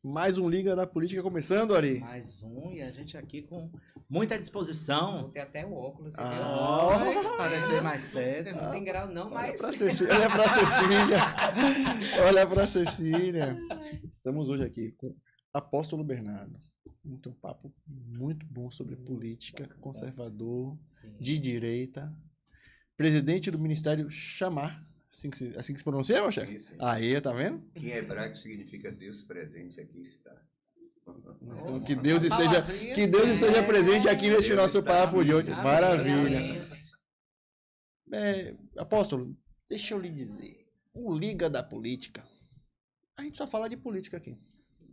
Mais um Liga da Política começando, Ari. Mais um, e a gente aqui com muita disposição. Vou ter até o óculos, você viu? Vai parecer mais sério. Não tem grau não, mas... Olha pra Cecília. Olha pra Cecília. Estamos hoje aqui com Apóstolo Bernardo. Um papo muito bom sobre política, conservador, Sim. de direita. Presidente do Ministério Chamar. Assim que se pronuncia, meu chefe? Sim. Aí, tá vendo? Que em hebraico significa Deus presente aqui está. Então, que Deus esteja É. presente aqui nesse Deus nosso está papo de amigo. hoje. Amém, Maravilha. amém. Apóstolo, deixa eu lhe dizer. O Liga da Política. A gente só fala de política aqui.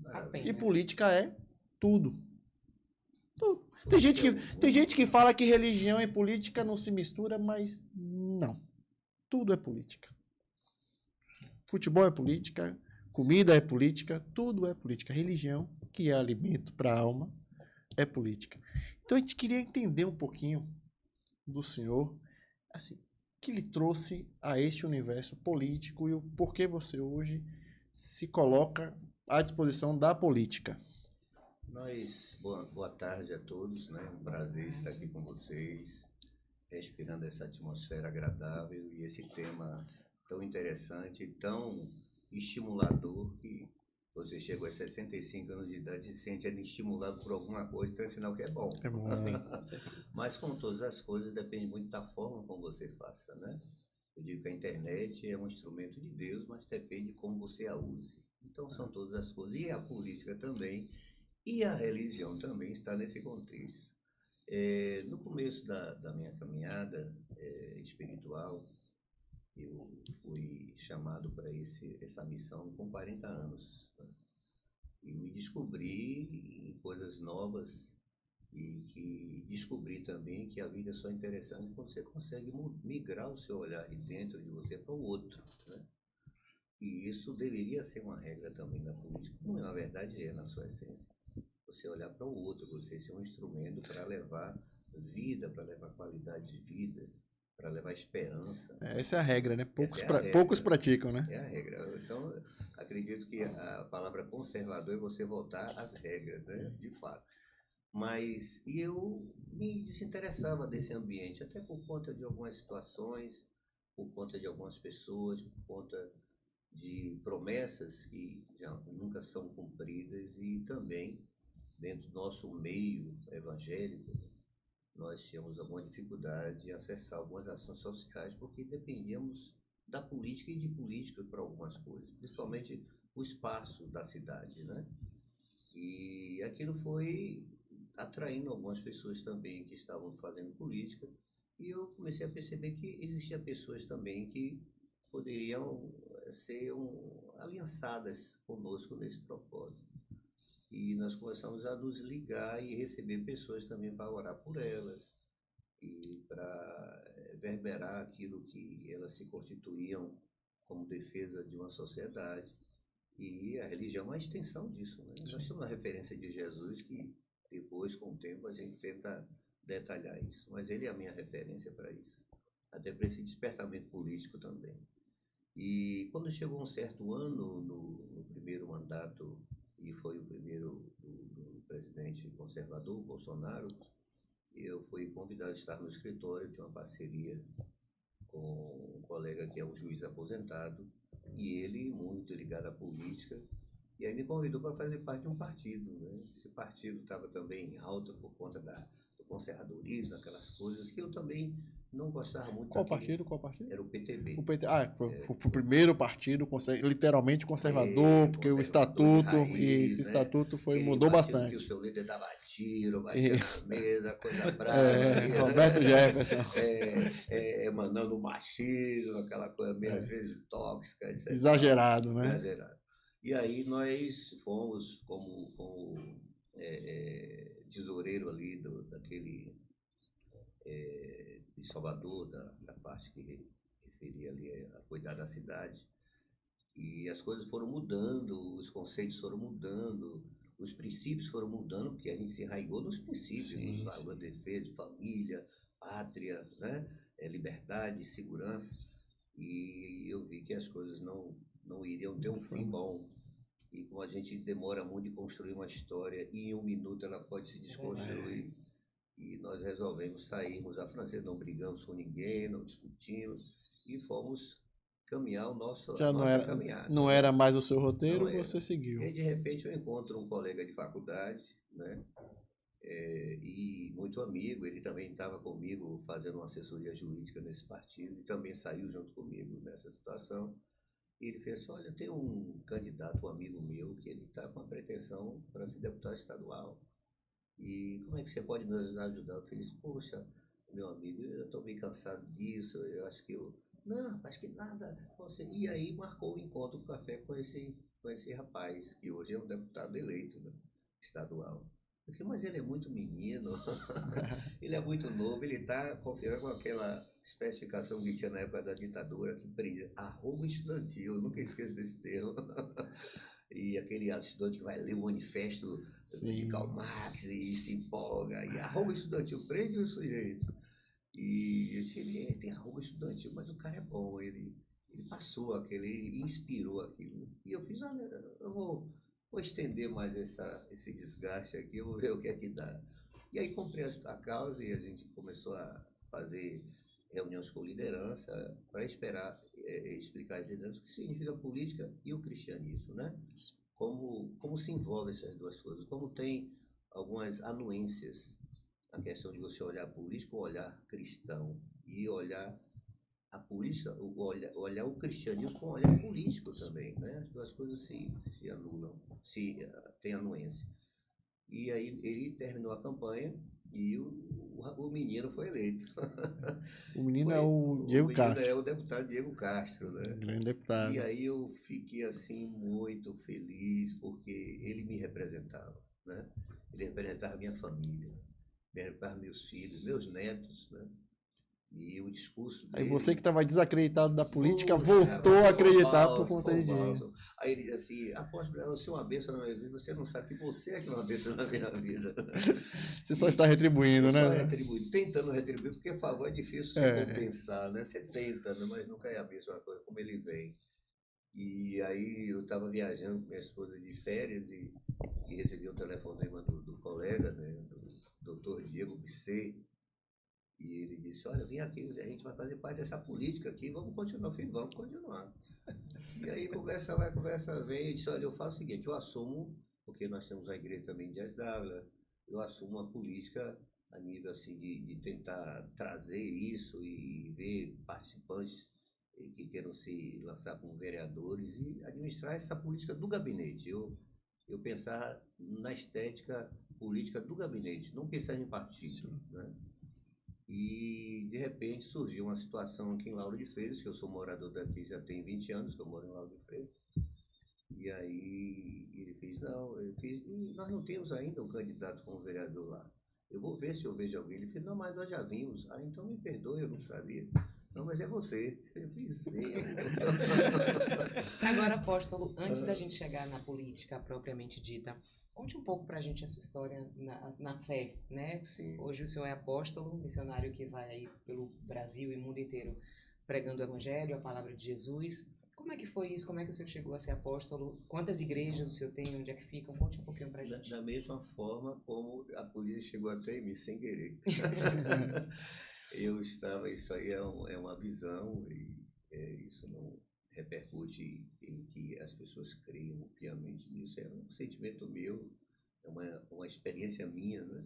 Maravilha. E política é tudo. Tudo. Tem gente que fala que religião e política não se mistura, mas não. Tudo é política. Futebol é política, comida é política, tudo é política. Religião, que é alimento para a alma, é política. Então a gente queria entender um pouquinho do senhor, assim, que lhe trouxe a este universo político e o porquê você hoje se coloca à disposição da política. Boa tarde a todos, né? Um prazer estar aqui com vocês, respirando essa atmosfera agradável e esse tema tão interessante, tão estimulador, que você chegou a 65 anos de idade e se sente estimulado por alguma coisa, então é sinal que é bom. É bom. Mas como todas as coisas, depende muito da forma como você faça, né? Eu digo que a internet é um instrumento de Deus, mas depende de como você a use. Então são todas as coisas, e a política também, e a religião também está nesse contexto. No começo da minha caminhada espiritual, eu fui chamado para essa missão com 40 anos. Né? E me descobri em coisas novas e que descobri também que a vida só é interessante quando você consegue migrar o seu olhar de dentro de você para o outro. Né? E isso deveria ser uma regra também na política, como na verdade é na sua essência. Você olhar para o outro, você ser um instrumento para levar vida, para levar qualidade de vida, para levar esperança. Essa é a regra, né? Regra. Poucos praticam, né? É a regra. Então, acredito que a palavra conservador é você voltar às regras, né? De fato. Mas, e eu me desinteressava desse ambiente, até por conta de algumas situações, por conta de algumas pessoas, por conta de promessas que já nunca são cumpridas e também dentro do nosso meio evangélico, nós tínhamos alguma dificuldade de acessar algumas ações sociais porque dependíamos da política e de política para algumas coisas, principalmente o espaço da cidade, né? E aquilo foi atraindo algumas pessoas também que estavam fazendo política e eu comecei a perceber que existiam pessoas também que poderiam ser aliançadas conosco nesse propósito. E nós começamos a nos ligar e receber pessoas também para orar por elas e para verberar aquilo que elas se constituíam como defesa de uma sociedade. E a religião é uma extensão disso, né? Nós temos a referência de Jesus que depois, com o tempo, a gente tenta detalhar isso. Mas ele é a minha referência para isso, até para esse despertamento político também. E quando chegou um certo ano, no primeiro mandato, e foi o primeiro do presidente conservador, Bolsonaro, eu fui convidado a estar no escritório, tinha uma parceria com um colega que é um juiz aposentado, e ele muito ligado à política, e aí me convidou para fazer parte de um partido. Né? Esse partido estava também em alta por conta do conservadorismo, aquelas coisas que eu também não gostava muito. Qual partido? Era o PTB. Foi o primeiro partido literalmente conservador, porque o estatuto, raiz, e esse né? estatuto Aquele mudou partido bastante. Que o seu líder dava tiro, batia na mesa, coisa brava. Roberto Jefferson. Emanando machismo, aquela coisa meio às vezes tóxica. Etc. Exagerado, né? Exagerado. E aí nós fomos como tesoureiro ali daquele de Salvador, da parte que referia ali a cuidar da cidade. E as coisas foram mudando, os conceitos foram mudando, os princípios foram mudando, porque a gente se enraigou nos princípios, nos valores de defesa, de família, pátria, né? Liberdade, segurança. E eu vi que as coisas não iriam ter um fim bom. E como a gente demora muito de construir uma história, e em um minuto ela pode se desconstruir. E nós resolvemos sairmos à francesa, não brigamos com ninguém, não discutimos, e fomos caminhar a Já nossa caminhada. não era mais o seu roteiro, Não era. você seguiu. E aí, de repente, eu encontro um colega de faculdade, né? E muito amigo, ele também estava comigo fazendo uma assessoria jurídica nesse partido, e também saiu junto comigo nessa situação. E ele fez assim: olha, tem um candidato, um amigo meu, que ele está com a pretensão para ser deputado estadual. E como é que você pode nos ajudar? Eu falei: poxa, meu amigo, eu estou bem cansado disso, eu acho que eu... Não, acho que nada. Você... E aí marcou o encontro do café com esse rapaz, que hoje é um deputado eleito, né, estadual. Eu falei: mas ele é muito menino, ele é muito novo, ele está confiando com aquela especificação que tinha na época da ditadura, que prendia arroba estudantil, eu nunca esqueço desse termo. E aquele estudante que vai ler o manifesto de Karl Marx e se empolga, e arroba estudantil, prende o sujeito. E eu disse: ele tem arroba estudantil, mas o cara é bom, ele passou aquele, ele inspirou aquilo. E eu fiz: olha, eu vou estender mais esse desgaste aqui, eu vou ver o que é que dá. E aí comprei a causa e a gente começou a fazer reuniões com liderança para explicar a liderança o que significa política e o cristianismo, né? Como se envolve essas duas coisas, como tem algumas anuências a questão de você olhar a política ou olhar cristão, e olhar a política, olhar o cristianismo com olhar político também, né? As duas coisas se anulam, tem anuência. E aí ele terminou a campanha e o menino foi eleito. O menino é o Diego Castro. É o deputado Diego Castro, né? Grande deputado. E aí eu fiquei assim muito feliz, porque ele me representava, né? Ele representava minha família, representava meus filhos, meus netos, né? E o discurso dele... Aí você que estava desacreditado da política, Poxa, voltou a acreditar falso, por conta de Diego. Aí ele diz assim: apóstolo, você é uma bênção na minha vida, você não sabe que você é que é uma bênção na minha vida. Você só está retribuindo, Eu né? só retribuindo, tentando retribuir, porque favor é difícil você compensar, né? Você tenta, né? Mas nunca é a mesma coisa, como ele vem. E aí eu estava viajando com minha esposa de férias e recebi um telefonema do colega, né? Do doutor Diego Bisset. E ele disse: olha, vem aqui, a gente vai fazer parte dessa política aqui, vamos continuar. Filho, vamos continuar. E aí conversa vai, conversa vem. Eu disse: olha, eu faço o seguinte, eu assumo, porque nós temos a igreja também de Dias d'Ávila, eu assumo uma política a nível assim de tentar trazer isso e ver participantes que queiram se lançar como vereadores e administrar essa política do gabinete. Eu pensar na estética política do gabinete, não pensar em partido, né? E, de repente, surgiu uma situação aqui em Lauro de Freitas, que eu sou morador daqui já tem 20 anos, que eu moro em Lauro de Freitas. E aí ele fez: não, nós não temos ainda um candidato como vereador lá. Eu vou ver se eu vejo alguém. Ele fez: não, mas nós já vimos. Ah, então me perdoe, eu não sabia. Não, mas é você. Eu fiz: eu. Agora, apóstolo, antes da gente chegar na política propriamente dita, conte um pouco pra gente a sua história na fé, né? Sim. Hoje o senhor é apóstolo, missionário que vai aí pelo Brasil e mundo inteiro pregando o evangelho, a palavra de Jesus. Como é que foi isso? Como é que o senhor chegou a ser apóstolo? Quantas igrejas o senhor tem? Onde é que ficam? Conte um pouquinho pra gente. Da mesma forma como a polícia chegou até em mim, sem querer. Eu estava, isso aí é uma visão, e isso não repercute em que as pessoas creiam piamente nisso. É um sentimento meu, é uma experiência minha, né?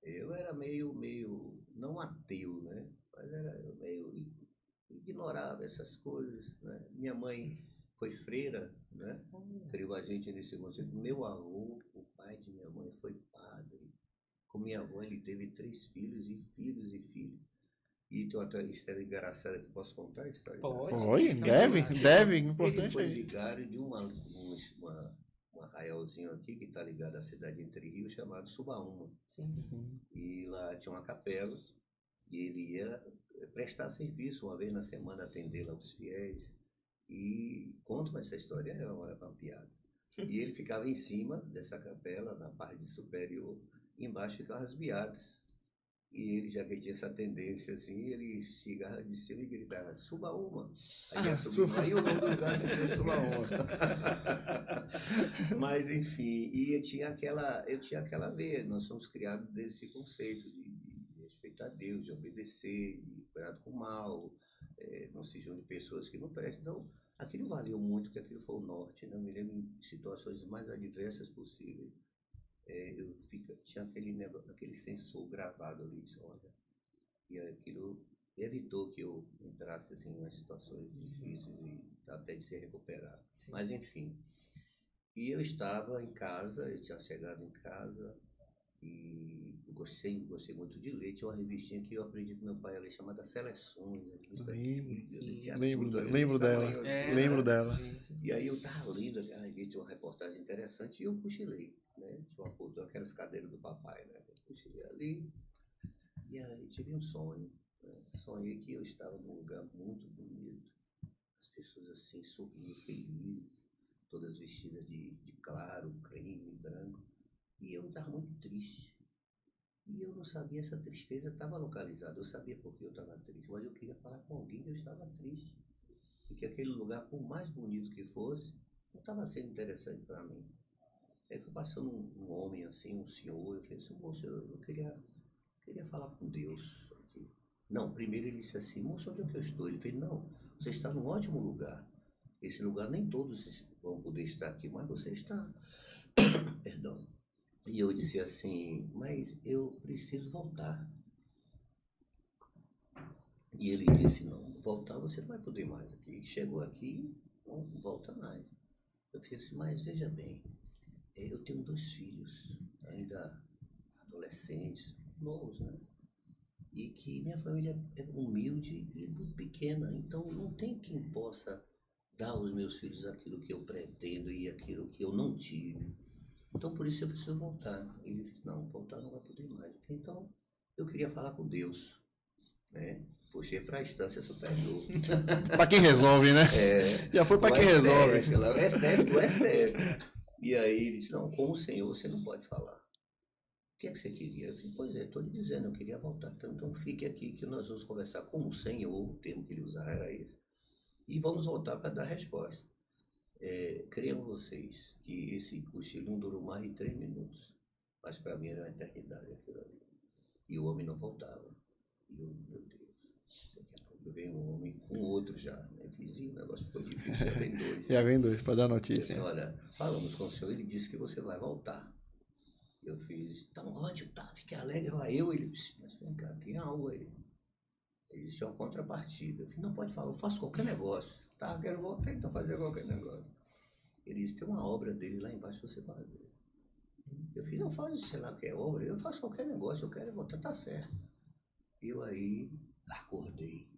Eu era meio não ateu, né? Mas era meio ignorava essas coisas, né? Minha mãe foi freira, né? Criou a gente nesse conceito. Meu avô, o pai de minha mãe, foi padre. Com minha avó, ele teve 3 filhos e filhos e filhos. E tem outra história engraçada que posso contar? Pode. Oi, deve, importante Ele foi é isso. vigário de um arraialzinho aqui que está ligado à cidade de Entre Rios, chamado Subaúma. Sim. E lá tinha uma capela e ele ia prestar serviço uma vez na semana, atender lá os fiéis. E conto essa história, é uma piada. E ele ficava em cima dessa capela, na parte superior, e embaixo ficavam as beatas. E ele, já que tinha essa tendência assim, ele chegava de cima e gritava, suba uma. Aí ia subindo, aí o nome do lugar seria suba uma. Mas enfim, e eu tinha aquela veia, nós somos criados desse conceito de respeitar Deus, de obedecer, de cuidado com o mal, não se junte pessoas que não prestam. Então, aquilo valeu muito, porque aquilo foi o norte, né? Eu me lembro em situações mais adversas possíveis. Tinha aquele sensor gravado ali, olha, e aquilo evitou que eu entrasse assim, em situações difíceis e até de se recuperar. Sim. Mas enfim, e eu estava em casa, eu tinha chegado em casa e eu gostei muito de ler. Tinha uma revistinha que eu aprendi com meu pai a ler, chamada Seleções. Lembro dela. Lembro dela. E aí eu estava lendo aquela revista, tinha uma reportagem interessante, e eu cochilei, né? Tinha uma poltrona, aquelas cadeiras do papai, né? Eu cochilei ali, e aí tive um sonho, né? Sonhei que eu estava num lugar muito bonito, as pessoas assim, sorrindo, felizes, todas vestidas de claro, creme, branco, e eu estava muito triste. E eu não sabia, essa tristeza estava localizada, eu sabia porque eu estava triste, mas eu queria falar com alguém que eu estava triste. E que aquele lugar, por mais bonito que fosse, não estava sendo interessante para mim. Aí foi passando um homem assim, um senhor, eu falei assim, moço, eu queria falar com Deus. Não, primeiro ele disse assim, moço, onde é que eu estou? Ele fez, não, você está num ótimo lugar. Esse lugar nem todos vão poder estar aqui, mas você está. Perdão. E eu disse assim, mas eu preciso voltar. E ele disse, não, voltar você não vai poder mais aqui. Chegou aqui, não volta mais. Eu fiz assim, mas veja bem, eu tenho 2 filhos, ainda adolescentes, novos, né? E que minha família é humilde e muito pequena, então não tem quem possa dar aos meus filhos aquilo que eu pretendo e aquilo que eu não tive. Então por isso eu preciso voltar. Ele disse, não, voltar não vai poder mais. Então eu queria falar com Deus, né? Puxei para a instância superior. Para quem resolve, né? Já foi para quem resolve. O STF. E aí ele disse, não, com o Senhor você não pode falar. O que é que você queria? Eu falei, pois é, estou lhe dizendo, eu queria voltar. Então fique aqui que nós vamos conversar com o Senhor, o termo que ele usava era esse. E vamos voltar para dar resposta. Creiam vocês que esse cochilo não durou mais de 3 minutos. Mas para mim era uma eternidade aquilo ali. E o homem não voltava. E eu, meu Deus. Daqui a pouco veio um homem com outro já, né? Vizinho, o negócio ficou difícil, já vem 2. Já vem 2 para dar Eu notícia. disse, olha, falamos com o senhor, ele disse que você vai voltar. Eu fiz, tá ótimo, tá, fique alegre, vai eu. Ele disse, mas vem cá, tem algo aí. Ele disse, é uma contrapartida. Eu falei, não pode falar, eu faço qualquer negócio. Tá, quero voltar, então fazer qualquer negócio. Ele disse, tem uma obra dele lá embaixo, você vai ver. Eu falei, não faz, sei lá o que é obra, eu faço qualquer negócio, eu quero voltar, tá certo. Eu aí acordei.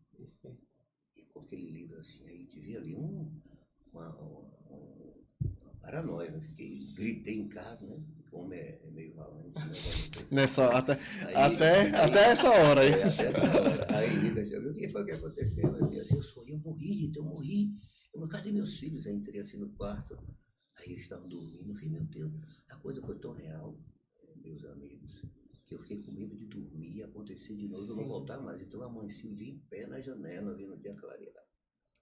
E com aquele livro assim, aí tive ali uma paranoia, né? Gritei em casa, né? Como é meio valente, né? Até essa hora aí. Até essa hora. Aí Rita chegou, o que foi que aconteceu? Eu falei assim, eu morri, Rita, eu morri. Cadê meus filhos? Aí entrei assim no quarto, aí eles estavam dormindo. Eu falei, meu Deus, a coisa foi tão real, meus amigos, que eu fiquei com medo de dormir e acontecer de novo, eu não voltar mais. Então eu amanheci o dia em pé na janela, vendo o dia clarear.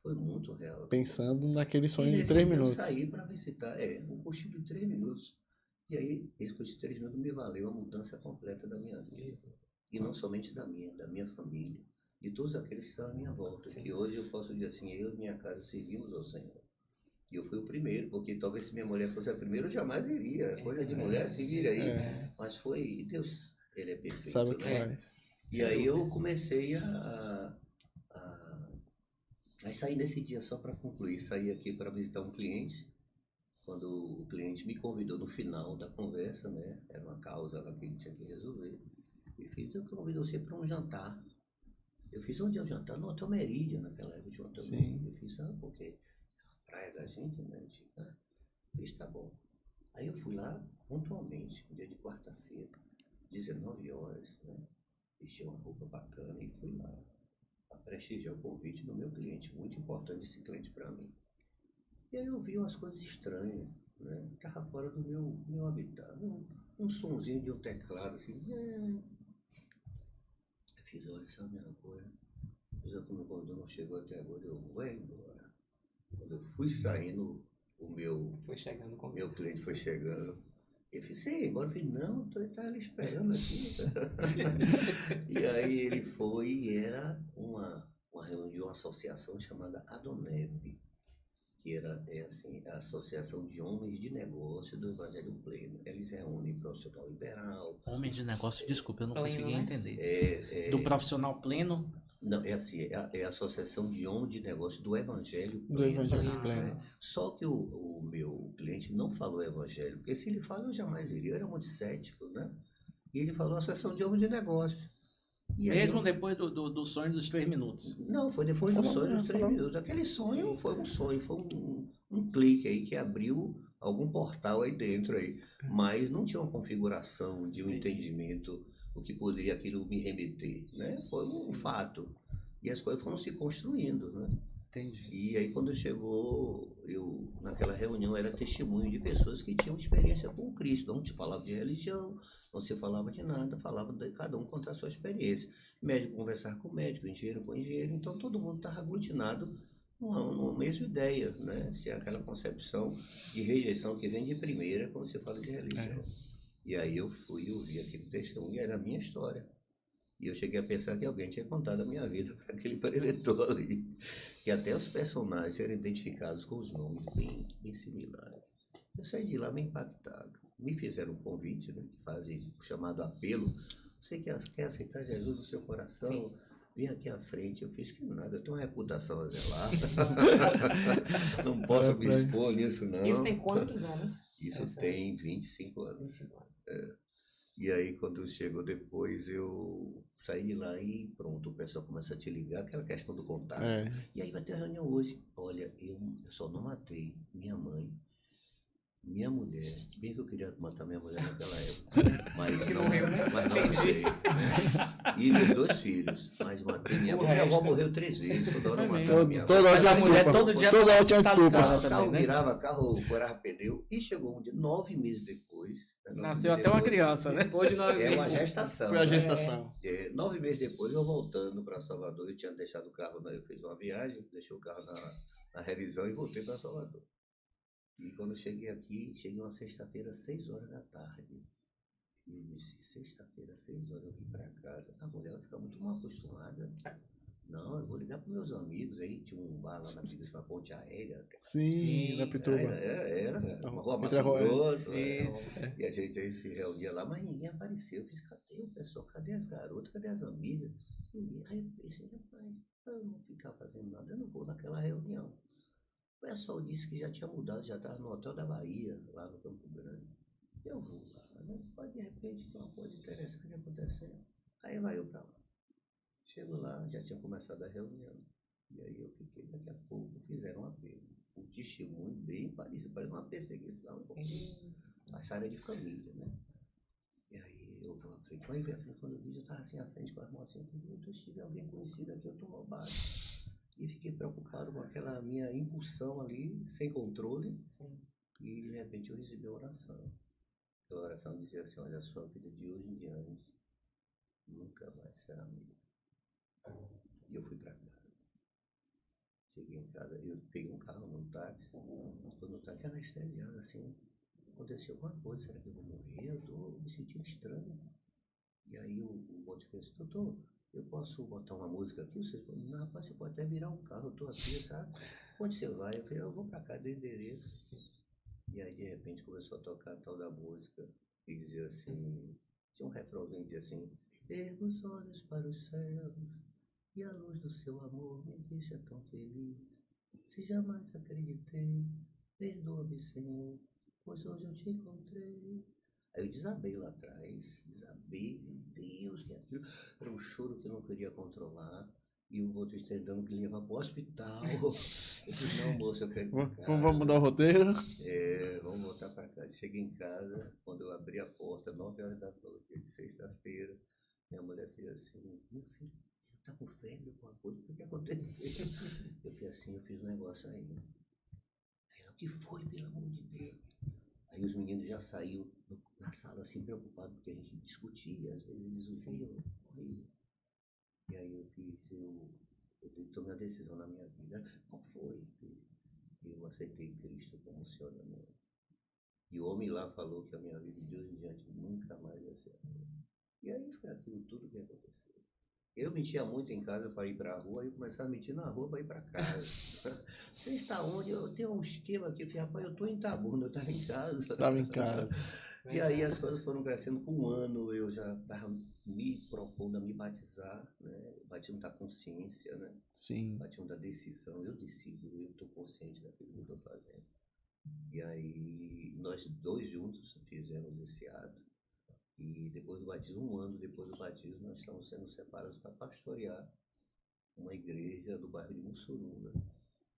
Foi muito real. Pensando naquele sonho de 3 Eu minutos. saí para visitar, um cochilo de 3 minutos. E aí, esse cochilo de 3 minutos me valeu a mudança completa da minha vida. E não somente da minha família, de todos aqueles que estão à minha volta. Sim. Que hoje eu posso dizer assim, eu e minha casa servimos ao Senhor. E eu fui o primeiro, porque talvez se minha mulher fosse a primeira, eu jamais iria. Coisa de mulher, se vira aí. Mas foi, Deus, ele é perfeito. Sabe o que faz. E aí eu comecei a sair nesse dia, só para concluir, saí aqui para visitar um cliente. Quando o cliente me convidou no final da conversa, né? Era uma causa lá que ele tinha que resolver. Ele fez, eu convido você para um jantar. Eu fiz, onde é o jantar? No Hotel Meridian, naquela época de Hotel Meridian. Eu fiz, porque a praia da gente, né? Eu fiz, tá bom. Aí eu fui lá pontualmente, dia de quarta-feira, 19 horas, né? Vesti uma roupa bacana e fui lá a prestigiar o convite do meu cliente, muito importante esse cliente para mim. E aí eu vi umas coisas estranhas, né? Estava fora do meu habitat. Um sonzinho de um teclado, assim. fiz, olha, essa minha coisa. Já que o meu convidado não chegou até agora, eu vou embora. Quando eu fui saindo, o Foi chegando com meu cliente foi chegando. Eu fiz, você ia embora? Eu falei, não, eu estava ali esperando aqui. E aí ele foi e era uma reunião de uma associação chamada Adoneb, que é assim, a Associação de Homens de Negócio do Evangelho Pleno. Eles reúnem profissional liberal. Homem de negócio, desculpa, eu não Pleno, consegui né? entender. Do profissional pleno? Não, é assim, é a Associação de Homens de Negócio do Evangelho Do Pleno. Evangelho Ah, Pleno. Só que o meu cliente não falou evangelho, porque se ele fala, eu jamais iria. Eu era muito cético, né? E ele falou Associação de Homens de Negócio. E aí Mesmo depois do sonho dos 3 minutos. Não, foi depois do Falou, sonho dos 3 falou. minutos. Aquele sonho Sim. foi um sonho, foi um clique aí que abriu algum portal aí dentro aí. Mas não tinha uma configuração de um entendimento, o que poderia aquilo me remeter, né? Foi um fato. E as coisas foram se construindo, né? Entendi. E aí quando chegou, eu naquela reunião era testemunho de pessoas que tinham experiência com Cristo. Não se falava de religião, não se falava de nada, falava de cada um contar a sua experiência. Médico conversar com médico, engenheiro com engenheiro, então todo mundo estava aglutinado numa mesma ideia, né? Se é aquela concepção de rejeição que vem de primeira quando se fala de religião. E aí eu fui ouvir aquele testemunho e era a minha história. E eu cheguei a pensar que alguém tinha contado a minha vida para aquele preletor ali. E até os personagens eram identificados com os nomes bem similares. Eu saí de lá bem impactado. Me fizeram um convite, né, que fazem o chamado apelo. Você quer aceitar Jesus no seu coração? Sim. Vem aqui à frente. Eu fiz que nada, eu tenho uma reputação a zelar. Não posso me expor nisso, não. Isso tem quantos anos? Isso Essas- tem 25 anos. 25 anos. E aí, quando chegou depois, eu saí de lá e pronto, o pessoal começa a te ligar, aquela questão do contato. É. E aí vai ter reunião hoje. Olha, eu só não matei minha mãe, minha mulher, bem que eu queria matar minha mulher naquela época, mas Que não, morreu, né? mas não Entendi. matei. E meus 2 filhos, mas matei minha O mãe. Minha avó resto. morreu 3 vezes, toda hora eu Foi matava mesmo. minha avó. Toda hora Mas tinha a mulher desculpa. todo dia Toda hora tinha desculpa. hospitalizada. Carro também, né? virava, carro furava pneu. E chegou um dia, 9 meses depois. né, 9 Nasceu meses até uma depois, criança, né? Depois de 9 É uma meses. gestação. Foi a né? gestação. 9 meses depois, eu voltando para Salvador, eu tinha deixado o carro, eu fiz uma viagem, deixei o carro na revisão e voltei para Salvador. E quando eu cheguei aqui, cheguei uma sexta-feira, 6 horas da tarde. E eu disse, sexta-feira, 6 horas, eu vim para casa. A mulher vai ficar muito mal acostumada. Não, eu vou ligar para meus amigos aí, tinha um bar lá na Pires, uma ponte aérea. Sim, na Pituba. Era uma rua Entre a Mato rua- Grosso. Isso. E a gente aí se reunia lá, mas ninguém apareceu. Eu fiz, cadê o pessoal? Cadê as garotas? Cadê as amigas? Ninguém. Aí eu pensei, rapaz, eu não vou ficar fazendo nada, eu não vou naquela reunião. O pessoal disse que já tinha mudado, já estava no Hotel da Bahia, lá no Campo Grande. Eu vou lá, né? Pode de repente ter uma coisa interessante acontecendo. Aí vai eu para lá. Chego lá, já tinha começado a reunião. E aí eu fiquei, daqui a pouco fizeram um apelo. O testemunho bem parecido, parece uma perseguição. Essa área de família, né? E aí eu vou à frente. Quando eu vi à frente, quando eu vi, eu estava assim à frente com as mãos assim. Eu falei, meu Deus, se tiver alguém conhecido aqui, eu estou roubado. E fiquei preocupado com aquela minha impulsão ali, sem controle. Sim. E de repente eu recebi uma oração. A oração dizia assim, olha, a sua vida de hoje em diante nunca mais será minha. E eu fui para casa. Cheguei em casa, eu peguei um carro num táxi. Estou no táxi anestesiado assim. Aconteceu alguma coisa, será que eu vou morrer? Eu estou me sentindo estranho. E aí o motorista disse, doutor, eu posso botar uma música aqui? Você falou, não, rapaz, você pode até virar um carro, eu estou aqui, sabe? Onde você vai? Eu falei, eu vou para cá, dei endereço. E aí de repente começou a tocar a tal da música e dizia assim, tinha um refrãozinho que dizia assim, erga os olhos para os céus e a luz do seu amor me deixa tão feliz. Se jamais acreditei, perdoa-me, Senhor, pois hoje eu te encontrei. Aí eu desabei lá atrás, desabei, meu Deus, que aquilo era um choro que eu não queria controlar. E o motorista dando que levar para o hospital. Eu disse, não, moço, eu quero ir pra casa. Vamos mudar o roteiro? Vamos voltar para casa. Cheguei em casa, quando eu abri a porta, 9 horas da noite, de sexta-feira, minha mulher fez assim, meu filho, tá com febre, alguma coisa, o que aconteceu? Eu fiz assim, eu fiz um negócio aí. Aí ela, o que foi, pelo amor de Deus? Aí os meninos já saíram na sala assim, preocupados, porque a gente discutia, às vezes eles ouviam. E aí eu tomei uma decisão na minha vida. Qual foi que eu aceitei Cristo como Senhor da minha vida? E o homem lá falou que a minha vida de hoje em diante nunca mais ia ser a mesma. E aí foi aquilo tudo que aconteceu. Eu mentia muito em casa para ir para a rua, e eu começava a mentir na rua para ir para casa. Você está onde? Eu tenho um esquema aqui, eu falei, rapaz, eu estou em Itabuna, eu estava em casa. Tava em casa. E aí as coisas foram crescendo. Com um ano eu já estava me propondo a me batizar, né? O batismo da consciência, né? Sim. O batismo da decisão. Eu decido, eu estou consciente daquilo que eu estou fazendo. E aí nós dois juntos fizemos esse ato. E depois do batismo, um ano depois do batismo, nós estamos sendo separados para pastorear uma igreja do bairro de Mussuruna.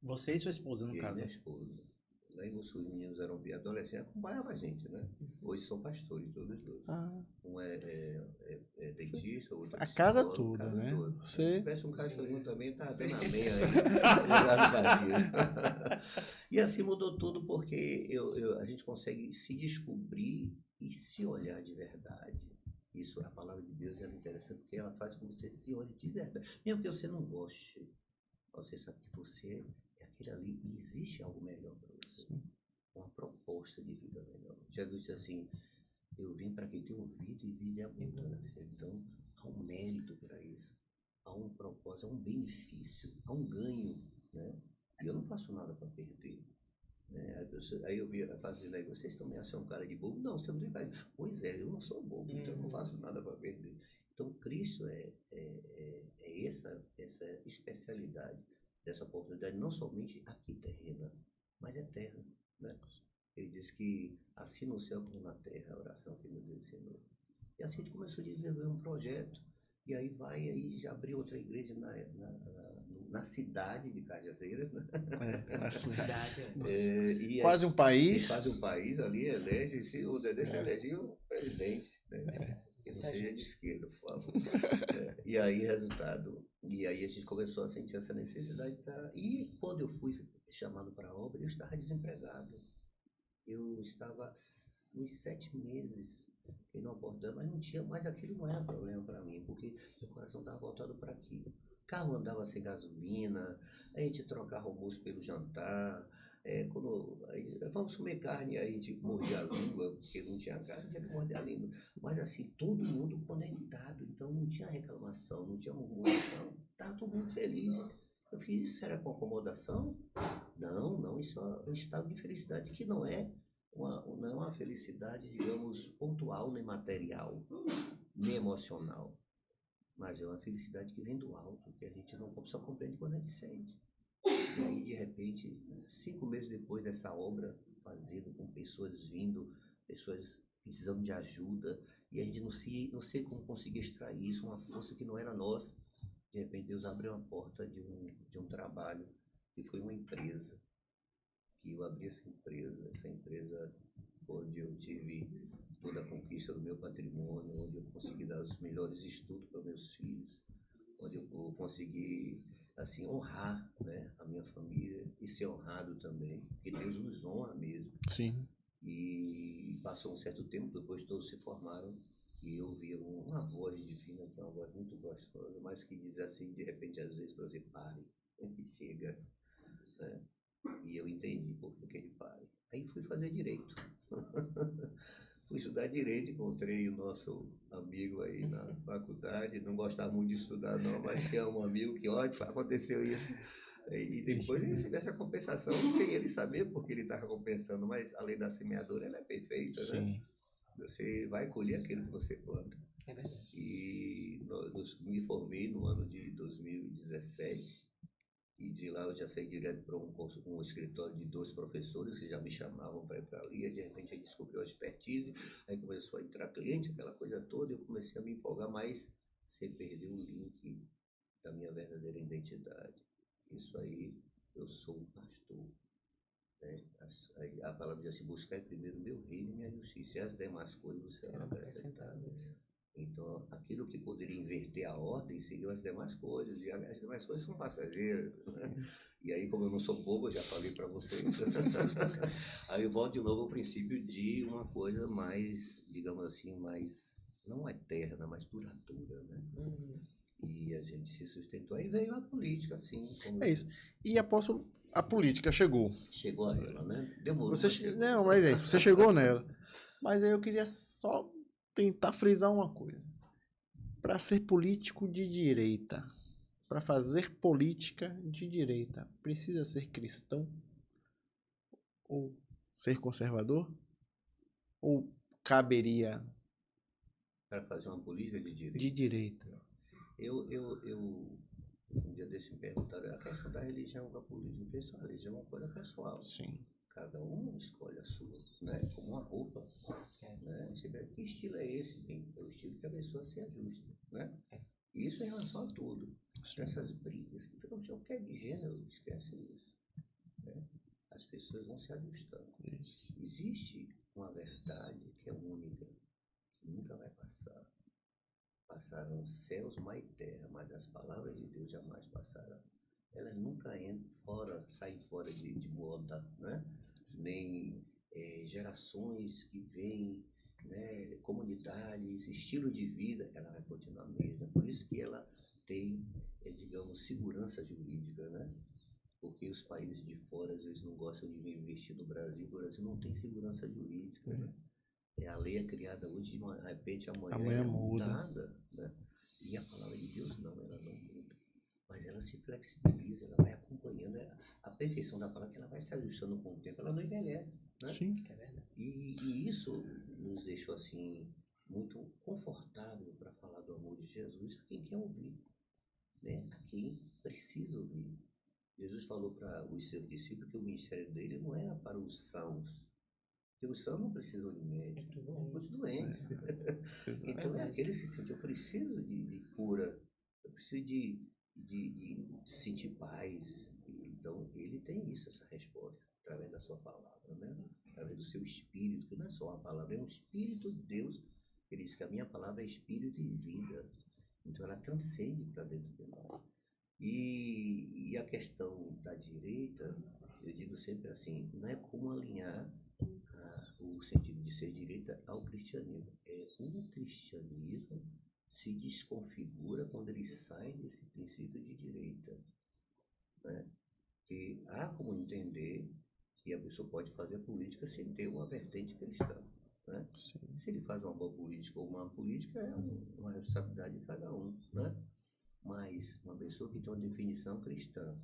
Você e sua esposa, no E caso. minha esposa. Lá em Mussuruna, os meninos eram adolescentes, acompanhavam a gente, né? Hoje são pastores, todos dois. Ah, Um é dentista, o outro é a casa psicólogo, toda, casa né? toda. Você- Se tivesse um cachorrinho também, tá dando amém aí. no lugar do batismo. E assim mudou tudo porque a gente consegue se descobrir e se olhar de verdade. Isso, a palavra de Deus é interessante porque ela faz com que você se olhe de verdade. Mesmo que você não goste, você sabe que você é aquele ali e existe algo melhor para você. Uma proposta de vida melhor. Jesus disse assim, eu vim para quem tem vida e vida é abundância. Então, há um mérito para isso. Há um propósito, há um benefício, há um ganho, né? E eu não faço nada para perder. Né? Aí eu via fazendo aí, vocês também acham um cara de bobo? Não, você não tem cara. Pois é, eu não sou bobo, então eu não faço nada para perder. Então, Cristo é essa especialidade dessa oportunidade, não somente aqui terrena, mas eterna. Né? Ele diz que assim no céu como na terra, a oração que meu Deus ensinou. E assim a gente começou a desenvolver um projeto, e aí já abriu outra igreja na cidade de Cajazeiras, né? Assim, Cidade, E quase um país. quase um país ali, elege, o Dedé já elegeu o presidente, né? Que não seja de esquerda, por favor. E aí, resultado, e aí a gente começou a sentir essa necessidade. E quando eu fui chamado para a obra, eu estava desempregado. Eu estava uns 7 meses em uma oportunidade, mas não tinha, mas aquilo não era problema para mim, porque meu coração estava voltado para aquilo. O carro andava sem gasolina, a gente trocava almoço pelo jantar, vamos comer carne, aí a gente mordia a língua, porque não tinha carne, tinha que morder a língua. Mas assim, todo mundo conectado, então não tinha reclamação, não tinha murmuração, estava todo mundo feliz. Eu fiz, isso era com acomodação? Não, isso é um estado de felicidade que não é uma felicidade, digamos, pontual, nem material, nem emocional. Mas é uma felicidade que vem do alto, que a gente não só compreende quando a gente sente. E aí, de repente, 5 meses depois dessa obra, fazendo com pessoas vindo, pessoas precisando de ajuda, e a gente não sei como conseguir extrair isso, uma força que não era nossa. De repente, Deus abriu a porta de um trabalho, que foi uma empresa. Que eu abri essa empresa onde eu tive toda a conquista do meu patrimônio, onde eu consegui dar os melhores estudos para meus filhos, onde eu consegui assim honrar, né, a minha família e ser honrado também, porque Deus nos honra mesmo. Sim. E passou um certo tempo, depois todos se formaram e eu ouvia uma voz divina, que é uma voz muito gostosa, mas que diz assim, de repente, às vezes, para você, pare, e chega, né? E eu entendi por que ele pare. Aí fui fazer direito. Fui estudar direito, encontrei o nosso amigo aí na faculdade, não gostava muito de estudar não, mas tinha um amigo que, olha, aconteceu isso. E depois ele recebeu essa compensação, sem ele saber porque ele estava compensando, mas a lei da semeadora ela é perfeita, né? Sim. Você vai colher aquilo que você planta. é verdade. E me formei no ano de 2017. E de lá eu já saí direto para um escritório de 2 professores que já me chamavam para ir para ali. E de repente a gente descobriu a expertise, aí começou a entrar cliente, aquela coisa toda. Eu comecei a me empolgar, mas sem perder o link da minha verdadeira identidade. Isso aí, eu sou um pastor. Né? A palavra diz assim: buscar primeiro o meu reino e minha justiça, e as demais coisas serão acrescentadas. Então, aquilo que poderia inverter a ordem seriam as demais coisas, e as demais coisas são passageiras. Né? E aí, como eu não sou bobo, eu já falei para vocês. Aí eu volto de novo ao princípio de uma coisa mais, digamos assim, mais, não eterna, mas duradoura. Né? E a gente se sustentou. Aí veio a política, assim. Como É isso. E apóstolo, a política chegou. chegou a ela, né? Demorou, Você, mas chegou. não, mas é isso, você chegou nela. Mas aí eu queria só tentar frisar uma coisa. Para ser político de direita, para fazer política de direita, precisa ser cristão? Ou ser conservador? Ou caberia Para fazer uma política de direito. de direita? Um dia desse me perguntaram a questão da religião com a política. Pessoal, a religião é uma coisa pessoal. Sim. Cada um escolhe a sua, né? Como uma roupa. Né? Você vê, que estilo é esse? Bem, é o estilo que a pessoa se ajusta, né? E isso em relação a tudo. Essas brigas que ficam o que é de gênero, esquece isso. Né? As pessoas vão se ajustando. Isso. Existe uma verdade que é única, que nunca vai passar. Passarão céus, mar e terra, mas as palavras de Deus jamais passarão. Elas nunca entram fora, saem fora de moda, né? Nem gerações que vêm, né? Comunidades, estilo de vida, ela vai continuar a mesma. Por isso que ela tem, digamos, segurança jurídica, né? Porque os países de fora às vezes não gostam de investir no Brasil. O Brasil não tem segurança jurídica, né? A lei é criada hoje, de repente amanhã é muda. mudada, né? E a palavra de Deus não, ela não muda. Mas ela se flexibiliza, ela vai acompanhando a perfeição da palavra, que ela vai se ajustando com o tempo, ela não envelhece, né? Sim. É verdade. E isso nos deixou assim muito confortável para falar do amor de Jesus a quem quer ouvir, né? A quem precisa ouvir. Jesus falou para os seus discípulos que o ministério dele não era para os sãos, porque os sãos não precisam de médico, os doentes. Então é aqueles que sentem, eu preciso de cura, eu preciso de sentir paz. Então ele tem isso, essa resposta, através da sua palavra, né? Através do seu espírito, que não é só uma palavra, é um espírito de Deus. Ele diz que a minha palavra é espírito e vida. Então ela transcende para dentro de nós. E a questão da direita, eu digo sempre assim, não é como alinhar o sentido de ser direita ao cristianismo. O cristianismo se desconfigura quando ele sai desse princípio de direita, né? Que há como entender que a pessoa pode fazer política sem ter uma vertente cristã, né? Se ele faz uma boa política ou uma má política, é uma responsabilidade de cada um, né? Mas uma pessoa que tem uma definição cristã,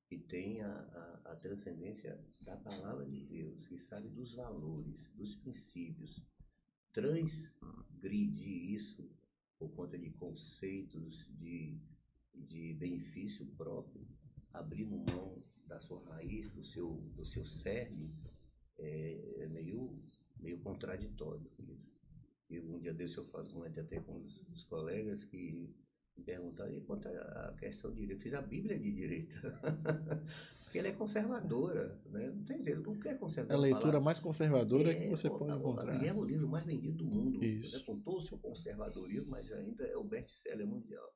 que tem a transcendência da palavra de Deus, que sabe dos valores, dos princípios, transgredir isso por conta de conceitos de benefício próprio, abrindo mão da sua raiz, do seu cerne, é meio contraditório. E um dia desse eu comentei até com os colegas que me perguntaram, e quanto à questão de direito? Eu fiz a Bíblia de direita, porque ela é conservadora, né? Não tem jeito, não quer conservar. É a leitura mais conservadora que você pode encontrar. E é o livro mais vendido do mundo, Isso. né? Com todo o seu conservadorismo, mas ainda é o best-seller mundial.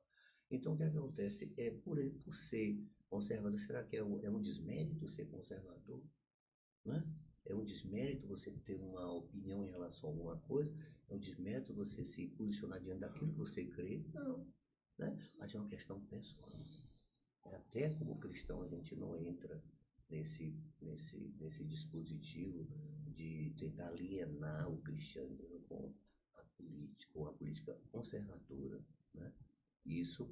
Então o que acontece? Por ser conservador, será que é um desmérito ser conservador? Né? É um desmérito você ter uma opinião em relação a alguma coisa? É um desmérito você se posicionar diante daquilo que você crê? Não. Né? Mas é uma questão pessoal. Até como cristão a gente não entra nesse dispositivo de tentar alienar o cristianismo com a política, ou a política conservadora, né? Isso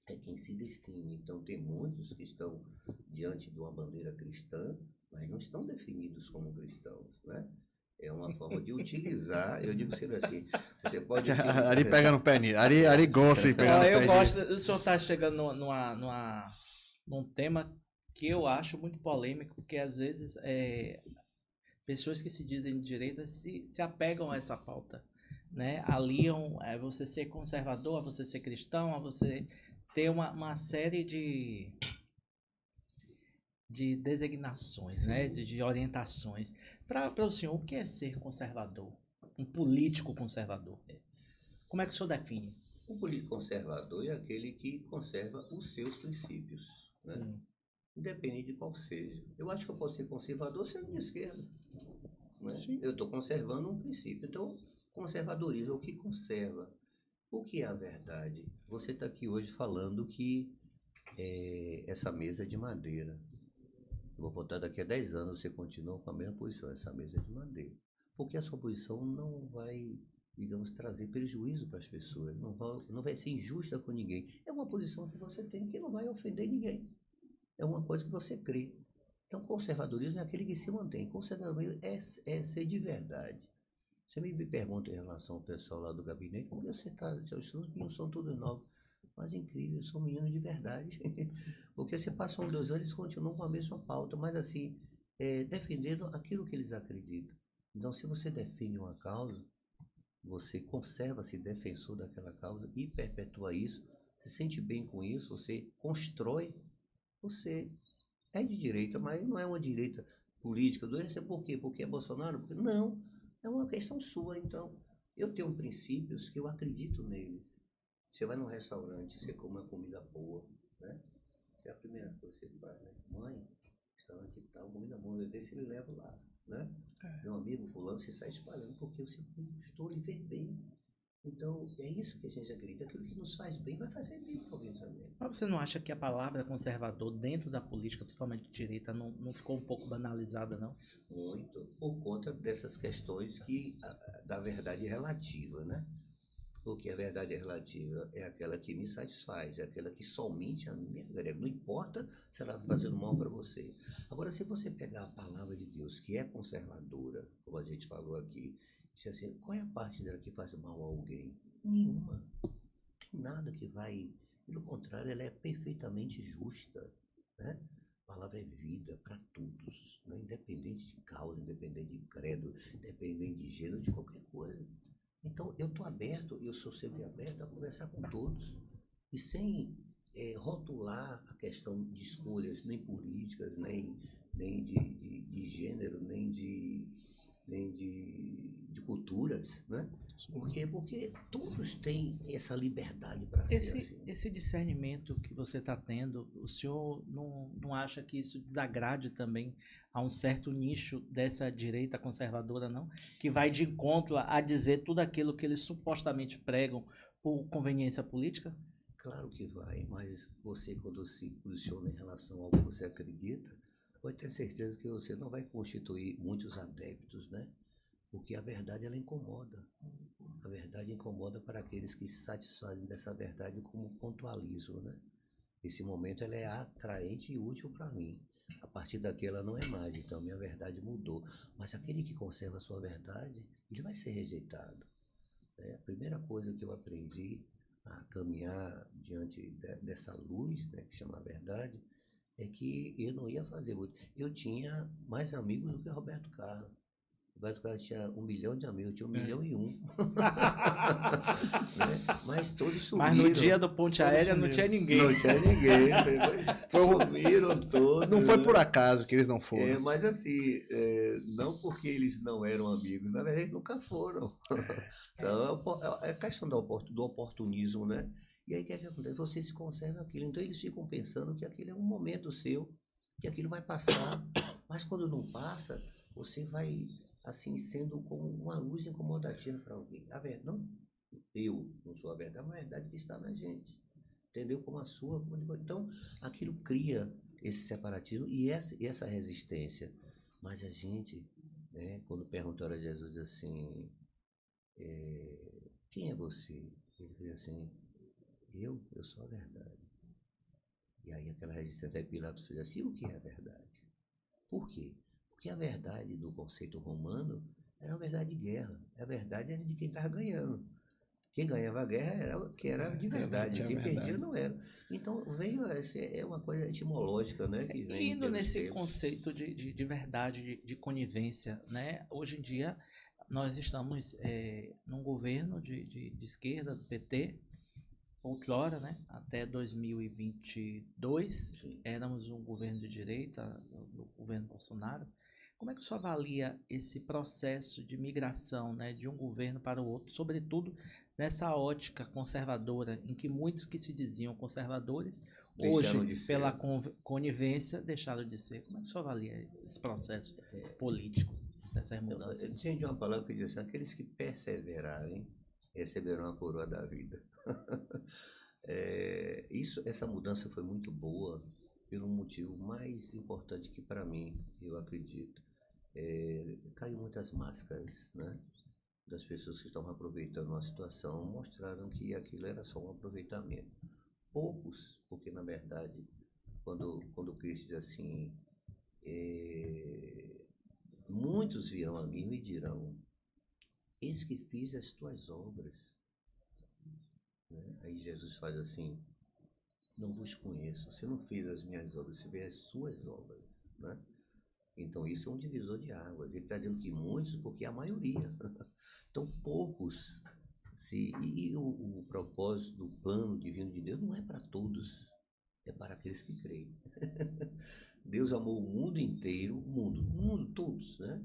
é quem se define. Então tem muitos que estão diante de uma bandeira cristã, mas não estão definidos como cristãos, né? É uma forma de utilizar, eu digo sempre assim, você pode utilizar... Ari pega no pé nisso. Ari gosta de pegar no pé Eu nisso. gosto, o senhor está chegando num tema que eu acho muito polêmico, porque às vezes pessoas que se dizem de direita se apegam a essa pauta, né? Aliam você ser conservador, a você ser cristão, a você ter uma série de designações, né? De orientações. Para o senhor, o que é ser conservador? Um político conservador? Como é que o senhor define? Um político conservador é aquele que conserva os seus princípios, né? Sim. Independente de qual seja. Eu acho que eu posso ser conservador sendo de esquerda, né? Sim. Eu estou conservando um princípio. Então, conservadorismo é o que conserva. O que é a verdade? Você está aqui hoje falando que essa mesa é de madeira. Eu vou votar daqui a 10 anos, você continua com a mesma posição. Essa mesa é de madeira. Porque a sua posição não vai, digamos, trazer prejuízo para as pessoas. Não vai ser injusta com ninguém. É uma posição que você tem que não vai ofender ninguém. É uma coisa que você crê. Então, conservadorismo é aquele que se mantém. Conservadorismo é ser de verdade. Você me pergunta em relação ao pessoal lá do gabinete, como você está? Os meninos são todos novos. Mas incrível, são meninos de verdade. Porque você passa 2 anos, eles continuam com a mesma pauta, mas assim, defendendo aquilo que eles acreditam. Então, se você defende uma causa, você conserva-se defensor daquela causa e perpetua isso, se sente bem com isso, você constrói, você é de direita, mas não é uma direita política. Doença por quê? Porque é Bolsonaro? Porque não, é uma questão sua. Então, eu tenho princípios que eu acredito neles. Você vai num restaurante, você come uma comida boa, né? Isso é a primeira coisa que você faz, né? Mãe, restaurante tal, comida boa, eu desse ele leva lá, né? Meu amigo fulano, você sai espalhando porque você gostou de ver bem. Então, é isso que a gente acredita. Aquilo que nos faz bem vai fazer bem para alguém também. Mas você não acha que a palavra conservador dentro da política, principalmente de direita, não ficou um pouco banalizada, não? Muito, por conta dessas questões da verdade relativa, né? Porque a verdade relativa é aquela que me satisfaz, é aquela que somente a mim me agrega. Não importa se ela está fazendo mal para você. Agora, se você pegar a palavra de Deus, que é conservadora, como a gente falou aqui, disse assim, qual é a parte dela que faz mal a alguém? Nenhuma. Não tem nada que vai... Pelo contrário, ela é perfeitamente justa, né? A palavra é vida para todos, né? Independente de causa, independente de credo, independente de gênero, de qualquer coisa. Então, eu estou aberto, eu sou sempre aberto a conversar com todos. E sem rotular a questão de escolhas, nem políticas, nem de gênero, nem de culturas, né? Por quê? Porque todos têm essa liberdade para ser assim. Esse discernimento que você está tendo, o senhor não acha que isso desagrade também a um certo nicho dessa direita conservadora, não? Que vai de encontro a dizer tudo aquilo que eles supostamente pregam por conveniência política? Claro que vai, mas você, quando se posiciona em relação ao que você acredita, pode ter certeza que você não vai constituir muitos adeptos, né? Porque a verdade, ela incomoda. A verdade incomoda para aqueles que se satisfazem dessa verdade como pontualismo, né? Nesse momento ela é atraente e útil para mim. A partir daqui ela não é mais, então minha verdade mudou. Mas aquele que conserva a sua verdade, ele vai ser rejeitado. A primeira coisa que eu aprendi a caminhar diante dessa luz, né, que chama a verdade, é que eu não ia fazer muito. Eu tinha mais amigos do que Roberto Carlos. Roberto Carlos tinha 1 milhão de amigos, eu tinha 1 milhão e 1. Né? Mas todos sumiram. Mas no dia do Ponte Aérea não tinha ninguém. Não tinha ninguém. Sumiram todos. Não foi por acaso que eles não foram. Mas assim, não porque eles não eram amigos, na verdade nunca foram. É a questão do oportunismo, né? E aí o que acontece? Você se conserva aquilo. Então eles ficam pensando que aquilo é um momento seu, que aquilo vai passar. Mas quando não passa, você vai, assim, sendo como uma luz incomodativa para alguém. Eu não sou a verdade que está na gente. Entendeu? Como a sua. Então, aquilo cria esse separatismo e essa resistência. Mas a gente, né, quando perguntaram a Jesus assim, quem é você? Ele fez assim, eu sou a verdade. E aí aquela resistência, aí Pilatos fez assim, o que é a verdade? Por quê? Porque a verdade do conceito romano era uma verdade de guerra. A verdade era de quem estava ganhando. Quem ganhava a guerra era quem era de verdade, quem perdia não era. Então veio, é uma coisa etimológica, né? Que vem Indo nesse tempos. conceito de verdade, de conivência, né? Hoje em dia nós estamos num governo de esquerda, do PT, outrora, né? Até 2022 Sim. éramos um governo de direita, no governo Bolsonaro. Como é que o senhor avalia esse processo de migração, né, de um governo para o outro, sobretudo nessa ótica conservadora, em que muitos que se diziam conservadores, Deixaram de hoje, ser. pela conivência, deixaram de ser? Como é que o senhor avalia esse processo político, dessas mudanças? Entende uma palavra que diz assim, aqueles que perseverarem receberão a coroa da vida. Essa mudança foi muito boa pelo motivo mais importante que para mim, eu acredito, caiu muitas máscaras, né? Das pessoas que estavam aproveitando uma situação, mostraram que aquilo era só um aproveitamento. Poucos, porque na verdade, quando Cristo diz assim, muitos virão a mim e me dirão, eis que fiz as tuas obras. Né? Aí Jesus faz assim, não vos conheço, você não fez as minhas obras, você fez as suas obras. Né? Então isso é um divisor de águas. Ele está dizendo que muitos, porque é a maioria. Então poucos. E o propósito do plano divino de Deus não é para todos, é para aqueles que creem. Deus amou o mundo inteiro, o mundo, todos, né?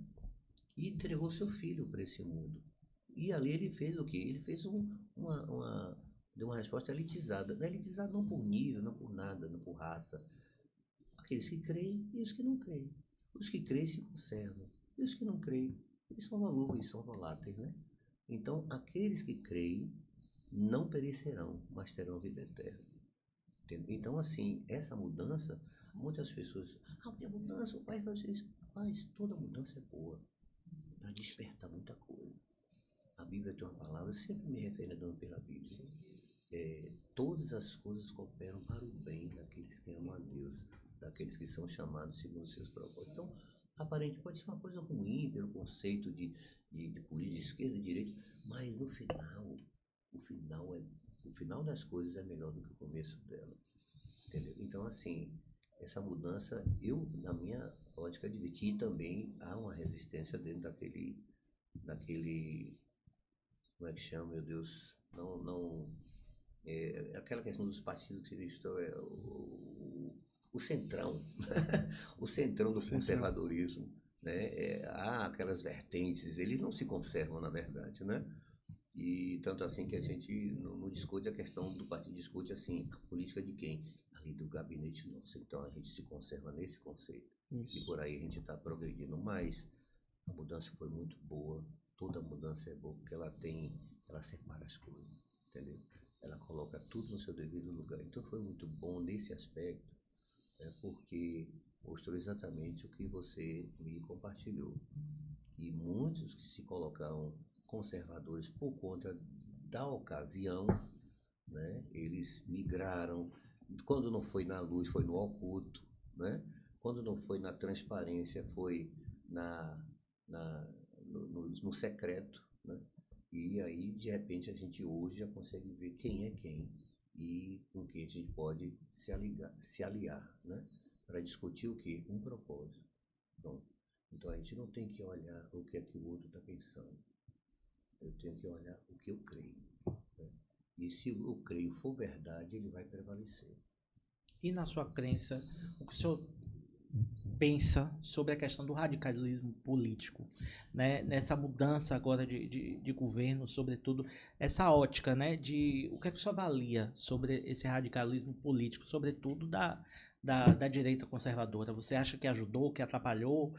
E entregou seu filho para esse mundo. E ali ele fez o quê? Ele fez deu uma resposta elitizada. Não é elitizada não por nível, não por nada, não por raça. Aqueles que creem e os que não creem. Os que creem se conservam. E os que não creem, eles são volúveis, são voláteis, né? Então, aqueles que creem não perecerão, mas terão vida eterna. Entendeu? Então, assim, essa mudança, muitas pessoas, minha mudança, o pai faz isso. Mas toda mudança é boa, para despertar muita coisa. A Bíblia tem uma palavra, eu sempre me referindo pela Bíblia. Todas as coisas cooperam para o bem daqueles que amam a Deus, daqueles que são chamados segundo os seus propósitos. Então, aparentemente pode ser uma coisa ruim pelo conceito de política, de esquerda e direita, mas no final, o final das coisas é melhor do que o começo dela. Entendeu? Então, assim, essa mudança, na minha ótica, de ver que também há uma resistência dentro daquele como é que chama, meu Deus? Aquela questão dos partidos que eles estão, o centrão, o centrão do conservadorismo, né? Há aquelas vertentes, eles não se conservam, na verdade, né? E tanto assim que a gente não discute a questão do partido, discute assim, a política de quem? Ali do gabinete nosso. Então a gente se conserva nesse conceito. Isso. E por aí a gente está progredindo, mas a mudança foi muito boa. Toda mudança é boa porque ela separa as coisas, entendeu? Ela coloca tudo no seu devido lugar. Então foi muito bom nesse aspecto, porque mostrou exatamente o que você me compartilhou. E muitos que se colocaram conservadores por conta da ocasião, né? Eles migraram. Quando não foi na luz, foi no oculto, né? Quando não foi na transparência, foi no secreto, né? E aí, de repente, a gente hoje já consegue ver quem é quem e com quem a gente pode se aliar, né? Para discutir o quê? Um propósito. Pronto. Então a gente não tem que olhar o que é que o outro está pensando. Eu tenho que olhar o que eu creio. Né? E se eu creio for verdade, ele vai prevalecer. E na sua crença, o que o senhor pensa sobre a questão do radicalismo político, né? Nessa mudança agora de governo, sobretudo, essa ótica, né? O que é que o senhor avalia sobre esse radicalismo político, sobretudo da direita conservadora? Você acha que ajudou, que atrapalhou?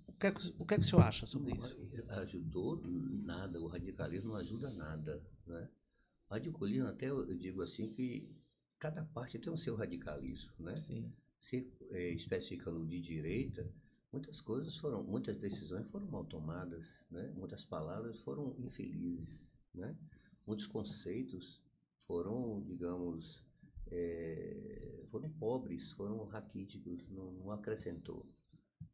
O que é que o senhor acha sobre isso? Ajudou nada, o radicalismo não ajuda nada, né? O radicalismo, até eu digo assim, que cada parte tem o seu radicalismo, né? Sim. Se especificando de direita, muitas decisões foram mal tomadas, né? Muitas palavras foram infelizes, né? Muitos conceitos foram, digamos, foram pobres, foram raquíticos, não acrescentou.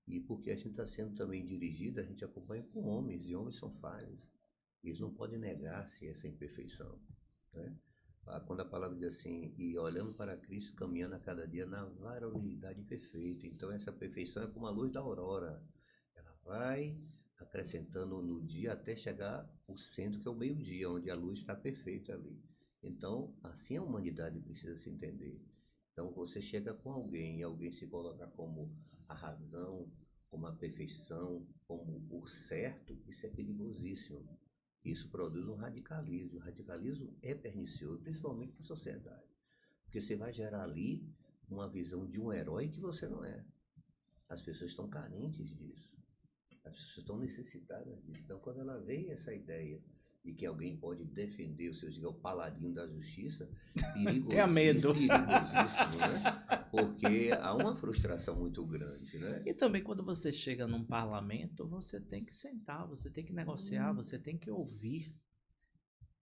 E porque a gente está sendo também dirigido, a gente acompanha com homens, e homens são falhos. Eles não podem negar-se essa imperfeição, né? Quando a palavra diz assim, e olhando para Cristo, caminhando a cada dia na varonilidade perfeita. Então essa perfeição é como a luz da aurora. Ela vai acrescentando no dia até chegar o centro, que é o meio-dia, onde a luz está perfeita ali. Então, assim a humanidade precisa se entender. Então você chega com alguém e alguém se coloca como a razão, como a perfeição, como o certo, isso é perigosíssimo. Isso produz um radicalismo. O radicalismo é pernicioso, principalmente para a sociedade. Porque você vai gerar ali uma visão de um herói que você não é. As pessoas estão carentes disso. As pessoas estão necessitadas disso. Então, quando ela vê essa ideia e que alguém pode defender o seu, o paladino da justiça, Tenha medo. perigosíssimo, né? Porque há uma frustração muito grande, né? E também quando você chega num parlamento, você tem que sentar, você tem que negociar, você tem que ouvir,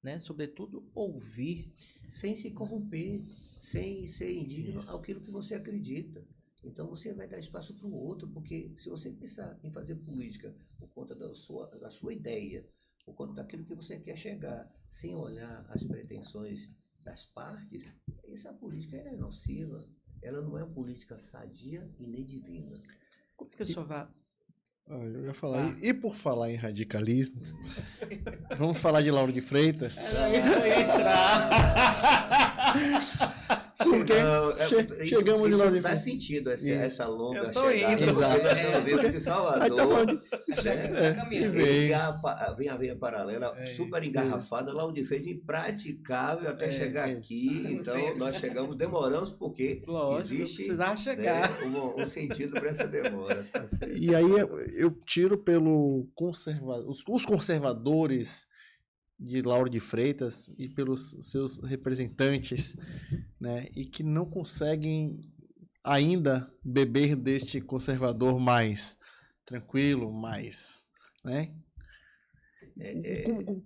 né? Sobretudo ouvir. Sem se corromper, sem ser indigno Isso. àquilo que você acredita. Então você vai dar espaço para o outro, porque se você pensar em fazer política por conta da sua ideia, por conta daquilo que você quer chegar, sem olhar as pretensões das partes, essa política ela é nociva. Ela não é uma política sadia e nem divina. Como é que o senhor vai... Eu ia falar, e por falar em radicalismo, vamos falar de Lauro de Freitas? Era isso que eu ia entrar. Porque chegamos em Lauro de Dá Freitas. sentido essa longa Eu tô chegada. indo. Porque nós estamos vindo de Aí tá Salvador. falando Já que tá caminhando. Vem a veia paralela super engarrafada, lá onde fez impraticável até chegar aqui. No Então centro. nós demoramos porque Lógico, existe precisava chegar. um sentido para essa demora. Tá certo. E aí eu tiro pelo os conservadores de Lauro de Freitas e pelos seus representantes, né, e que não conseguem ainda beber deste conservador mais tranquilo, mais, né?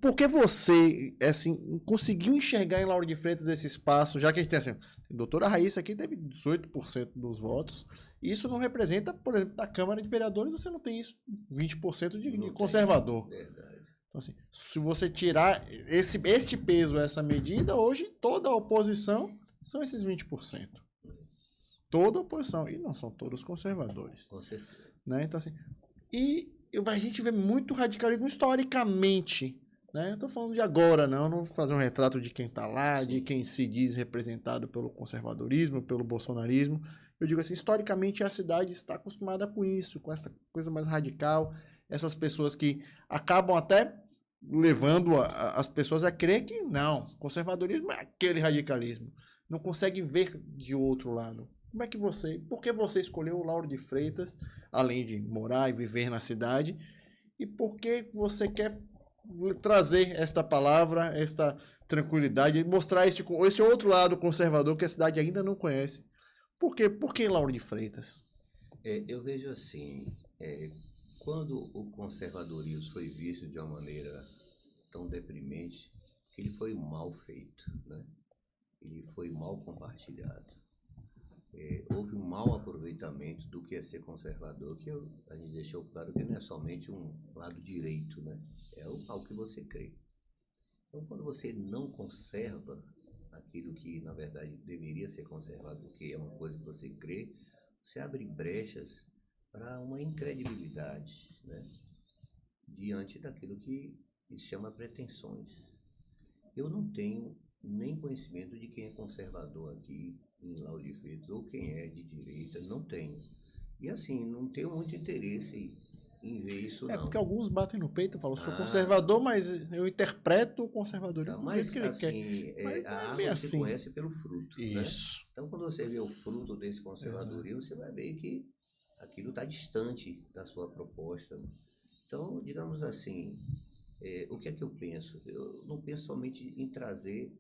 Por que você, assim, conseguiu enxergar em Lauro de Freitas esse espaço, já que a gente tem assim, a doutora Raíssa aqui teve 18% dos votos, e isso não representa, por exemplo, da Câmara de Vereadores, você não tem isso, 20% de conservador. Verdade. Então, assim, se você tirar este peso, essa medida, hoje toda a oposição são esses 20%. Toda a oposição, e não são todos conservadores. Com certeza. Né? Então, assim, a gente vê muito radicalismo historicamente, né? Eu tô falando de agora, não vou fazer um retrato de quem tá lá, de quem se diz representado pelo conservadorismo, pelo bolsonarismo. Eu digo assim, historicamente a cidade está acostumada com isso, com essa coisa mais radical, essas pessoas que acabam até levando as pessoas a crer que não, conservadorismo é aquele radicalismo. Não consegue ver de outro lado. Como é que por que você escolheu o Lauro de Freitas, além de morar e viver na cidade, e por que você quer trazer esta palavra, esta tranquilidade, mostrar este outro lado conservador que a cidade ainda não conhece? Por que Lauro de Freitas? Eu vejo assim, quando o conservadorismo foi visto de uma maneira tão deprimente, que ele foi mal feito, né? Ele foi mal compartilhado. Houve um mau aproveitamento do que é ser conservador, que a gente deixou claro que não é somente um lado direito, né? É algo que você crê. Então, quando você não conserva aquilo que, na verdade, deveria ser conservado, porque é uma coisa que você crê, você abre brechas para uma incredibilidade, né? Diante daquilo que se chama pretensões. Eu não tenho nem conhecimento de quem é conservador aqui em Lauro de Freitas, ou quem é de direita, não tenho. E assim, não tenho muito interesse em ver isso, não. Porque alguns batem no peito e falam, sou conservador, mas eu interpreto o conservadorismo do jeito que ele quer. Mas a não é árvore bem se assim. conhece pelo fruto. Isso. Né? Então, quando você vê o fruto desse conservadorismo, você vai ver que aquilo está distante da sua proposta. Então, digamos assim, o que é que eu penso? Eu não penso somente em trazer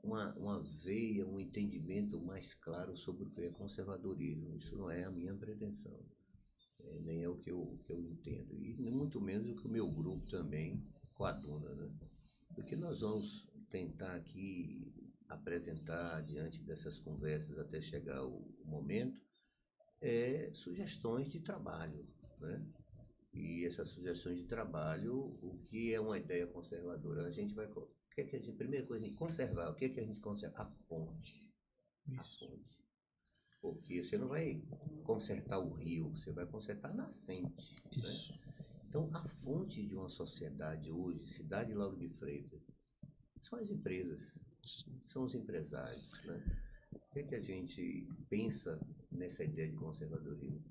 uma veia, um entendimento mais claro sobre o que é conservadorismo. Isso não é a minha pretensão. Nem é o que eu entendo. E muito menos o que o meu grupo também coaduna. Né? O que nós vamos tentar aqui apresentar diante dessas conversas até chegar o momento sugestões de trabalho. Né? E essas sugestões de trabalho, o que é uma ideia conservadora? A gente vai... primeira coisa, conservar. O que é que a gente conserva? A fonte. A fonte. Porque você não vai consertar o rio, você vai consertar a nascente. Isso. Né? Então, a fonte de uma sociedade hoje, cidade de Lauro de Freitas, são as empresas, são os empresários. Né? O que é que a gente pensa nessa ideia de conservadorismo?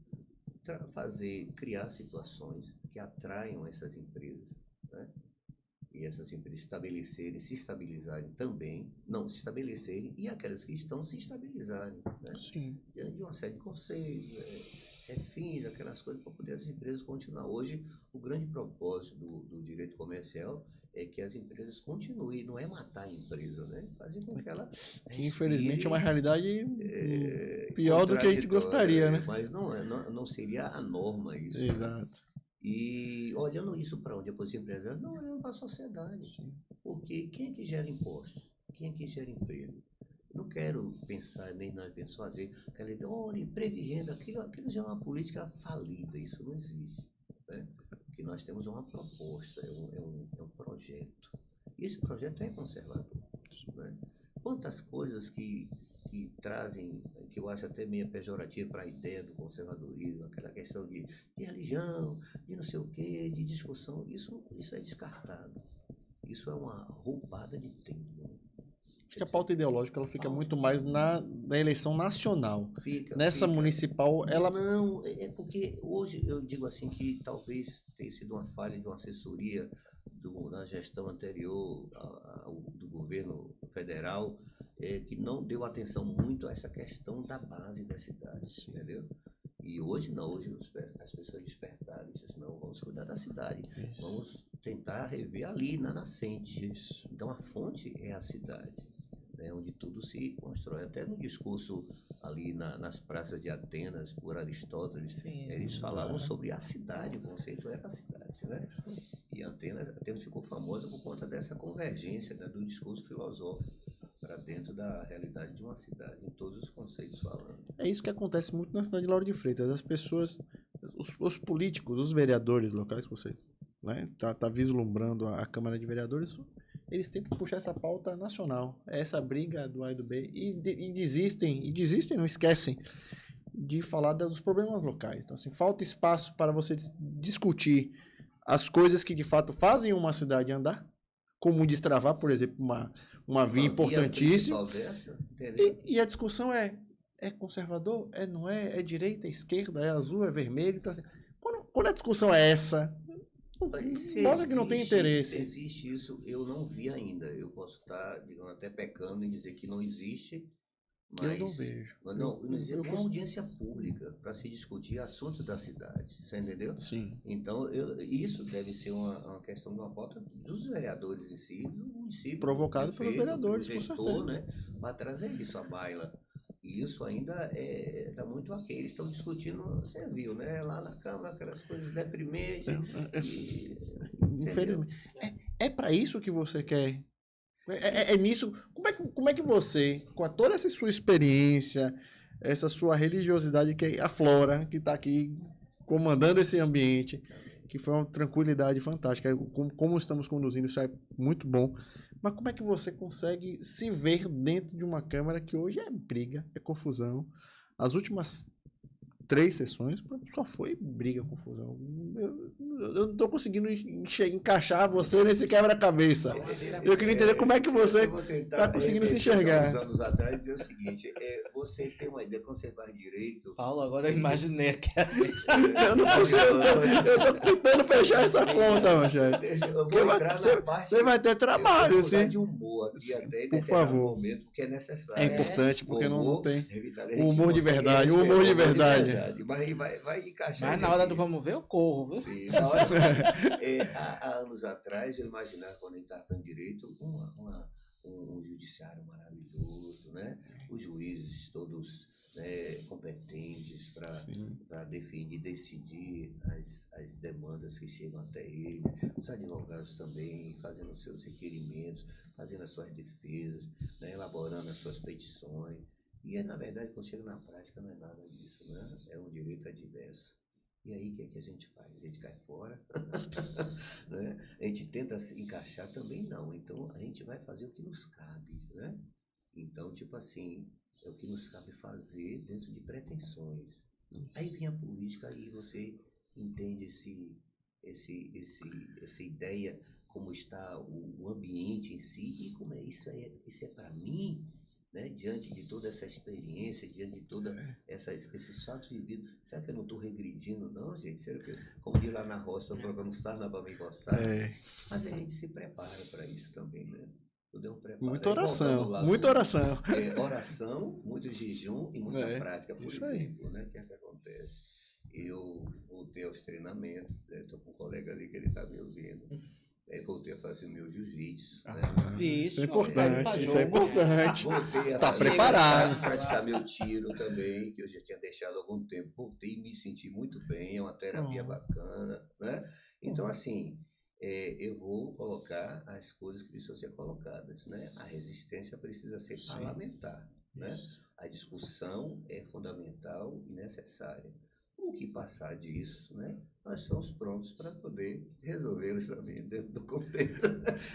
Criar situações que atraiam essas empresas, né? E essas empresas se estabilizarem também, não se estabelecerem, e aquelas que estão se estabilizarem, né? Sim. Diante de uma série de conselhos, fins, aquelas coisas para poder as empresas continuar. Hoje, o grande propósito do direito comercial é que as empresas continuem, não é matar a empresa, né? Fazer com que ela Que infelizmente é uma respire, realidade pior do que a gente gostaria, né? mas não seria a norma isso. Exato. E olhando isso para onde? Para os empresários? Não, olhando para a sociedade. Porque quem é que gera impostos? Quem é que gera emprego? Não quero pensar, nem nós pensamos fazer aquela ideia, olha, emprego e renda, aquilo já é uma política falida, isso não existe. Né? Que nós temos uma proposta, é um projeto. E esse projeto é conservador. Né? Quantas coisas que trazem, que eu acho até meio pejorativo para a ideia do conservadorismo, aquela questão de religião, de não sei o quê, de discussão, isso é descartado. Isso é uma roubada de tempo. Acho que a pauta ideológica ela fica muito mais na eleição nacional. Nessa fica. Municipal, ela... Não, é porque hoje eu digo assim que talvez tenha sido uma falha de uma assessoria na gestão anterior do governo federal, que não deu atenção muito a essa questão da base das cidades, entendeu? E hoje não, hoje as pessoas despertaram e disseram, não, vamos cuidar da cidade, vamos tentar rever ali na nascente. Então a fonte é a cidade. Onde tudo se constrói. Até no discurso ali nas praças de Atenas, por Aristóteles, eles falavam sobre a cidade, o conceito era a cidade. Né? E Atenas ficou famosa por conta dessa convergência, né, do discurso filosófico para dentro da realidade de uma cidade, em todos os conceitos falando. É isso que acontece muito na cidade de Lauro de Freitas. As pessoas, os políticos, os vereadores locais que você tá vislumbrando a Câmara de Vereadores, eles têm que puxar essa pauta nacional, essa briga do A e do B, e desistem, não esquecem de falar dos problemas locais. Então, assim, falta espaço para você discutir as coisas que de fato fazem uma cidade andar, como destravar, por exemplo, uma via importantíssima. E a discussão é conservador? Não é? É direita, é esquerda, é azul, é vermelho? Então, assim, quando a discussão é essa... Mostra que não tem interesse. Se existe isso, eu não vi ainda. Eu posso estar, digamos, até pecando em dizer que não existe, mas... Eu não vejo. Não existe uma audiência pública para se discutir assuntos da cidade. Você entendeu? Sim. Então, isso deve ser uma questão de uma pauta dos vereadores em si, do município. Provocado pelos vereadores, do gestor, com certeza. Né, para trazer isso à baila. E isso ainda está muito aqui. Eles estão discutindo, você viu, né? Lá na Câmara, aquelas coisas deprimentes. Infelizmente. É para isso que você quer? É nisso? Como é que você, com toda essa sua experiência, essa sua religiosidade que aflora, que está aqui comandando esse ambiente, que foi uma tranquilidade fantástica, como estamos conduzindo, isso é muito bom. Mas como é que você consegue se ver dentro de uma Câmara que hoje é briga, é confusão? As últimas 3 sessões só foi briga, confusão. Eu não estou conseguindo encaixar você nesse quebra-cabeça. Eu queria entender como é que você está conseguindo se enxergar. Uns anos atrás, dizer o seguinte, você tem uma ideia, quando você faz direito... Paulo, agora eu imaginei aqui. Eu não consigo, eu estou tentando fechar essa conta, Manchete. Você vai ter trabalho, sim. De humor aqui até por favor. Momento, porque é necessário. É importante, porque não tem o humor de verdade. O humor de verdade. Vai encaixar. Mas na hora do vamos ver, eu corro, viu? Sim, há anos atrás, eu imaginava, quando a gente estava fazendo direito, um judiciário maravilhoso, né? Os juízes todos competentes para definir, decidir as demandas que chegam até ele, os advogados também fazendo os seus requerimentos, fazendo as suas defesas, né? Elaborando as suas petições. E, na verdade, quando chega na prática, não é nada disso, né? É um direito adverso. E aí, o que é que a gente faz? A gente cai fora, né? A gente tenta se encaixar também, não. Então, a gente vai fazer o que nos cabe, né? Então, tipo assim, é o que nos cabe fazer dentro de pretensões. Isso. Aí vem a política e você entende essa ideia, como está o ambiente em si e como é isso é para mim, né? Diante de toda essa experiência, diante de toda esses fatos vividos. Será que eu não estou regredindo, não, gente? Será que, como diz lá na roça, estou colocando sarna para me coçar? Mas a gente se prepara para isso também, né? Tudo é um preparo. Muita oração, muita oração. Oração, muito jejum e muita prática, por exemplo, né? Que é o que acontece. eu voltei aos treinamentos, estou com um colega ali que ele está me ouvindo. Aí voltei a fazer o meu jiu-jitsu. Né? Isso é Ó, tá indo pra importante, isso é jogo. importante. Voltei a Tá fazer- preparado. praticar meu tiro também, que eu já tinha deixado há algum tempo. Voltei e me senti muito bem, é uma terapia bacana, né? Então, assim, eu vou colocar as coisas que precisam ser colocadas, né? A resistência precisa ser Sim. parlamentar, né? Isso. A discussão é fundamental e necessária. O que passar disso, né? Nós estamos prontos para poder resolvê-los também dentro do contexto.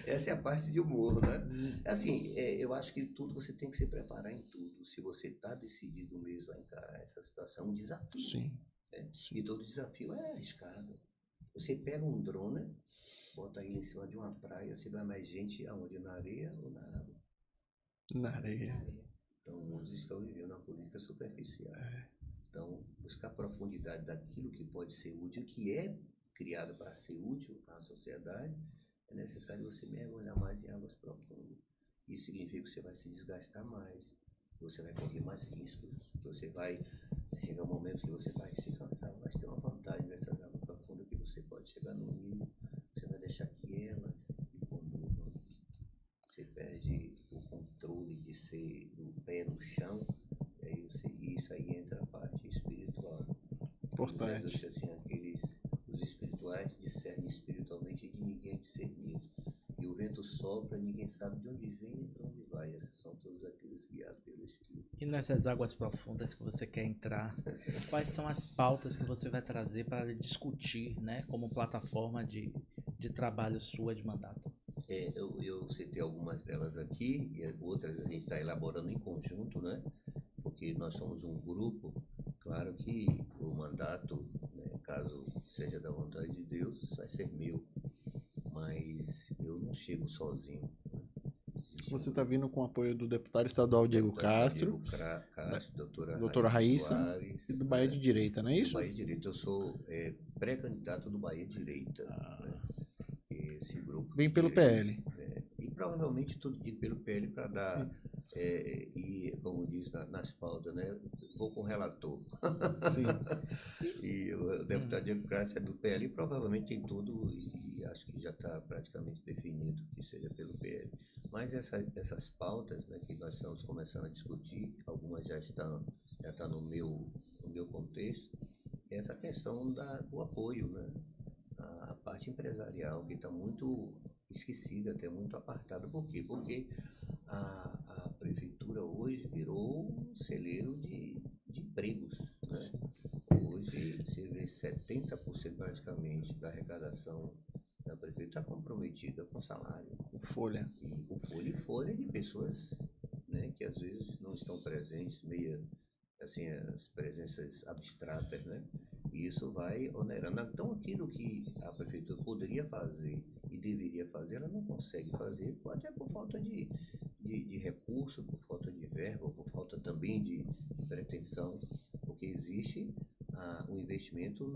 Essa é a parte de humor, né? Assim, eu acho que tudo você tem que se preparar em tudo. Se você está decidido mesmo a encarar essa situação, é um desafio. Sim. Né? Sim. E todo desafio é arriscado. Você pega um drone, bota ele em cima de uma praia, você vai mais gente aonde? Na areia ou na água? Na areia. Então, muitos estão vivendo uma política superficial. Então, buscar profundidade daquilo que pode ser útil, que é criado para ser útil à sociedade, é necessário você mergulhar mais em águas profundas. Isso significa que você vai se desgastar mais, você vai correr mais riscos, você vai chegar um momento que você vai se cansar, mas tem uma vantagem nessas águas profundas que você pode chegar num nível, você vai deixar que elas te conduzam. Você perde o controle de ser do pé no chão, e aí isso aí entra a parte espiritual. Importante. Assim, os espirituais discernem espiritualmente de ninguém é discernido. E o vento sopra, ninguém sabe de onde vem e para onde vai. Esses são todos aqueles guiados pelo Espírito. E nessas águas profundas que você quer entrar, quais são as pautas que você vai trazer para discutir, né, como plataforma de trabalho sua de mandato? Eu citei algumas delas aqui, e outras a gente está elaborando em conjunto, né? Porque nós somos um grupo. Claro que o mandato, né, caso seja da vontade de Deus, vai ser meu, mas eu não chego sozinho. Né? Você está vindo com o apoio do deputado estadual Diego Castro, doutora Raíssa Soares, e do Bahia de Direita, não é isso? Do Bahia Direita. Eu sou pré-candidato do Bahia Direita. Né? Esse grupo Vem pelo PL. E provavelmente tudo digo pelo PL para dar, e como diz nas pautas, né? Vou com o relator. Sim. E o deputado Diego Castro é do PL e provavelmente tem tudo, e acho que já está praticamente definido que seja pelo PL. Mas essas pautas, né, que nós estamos começando a discutir, algumas já estão no meu contexto, é essa questão do apoio, né? A parte empresarial, que está muito esquecida, até muito apartada. Por quê? Porque a prefeitura hoje virou um celeiro de empregos. Né? Hoje você vê 70% praticamente da arrecadação da prefeitura está comprometida com salário. Com folha. E com folha de pessoas, né, que às vezes não estão presentes, meio assim, as presenças abstratas, né? E isso vai onerando. Então, aquilo que a prefeitura poderia fazer e deveria fazer, ela não consegue fazer, até por falta de recurso, por falta de verba, por falta também de pretensão, porque existe o investimento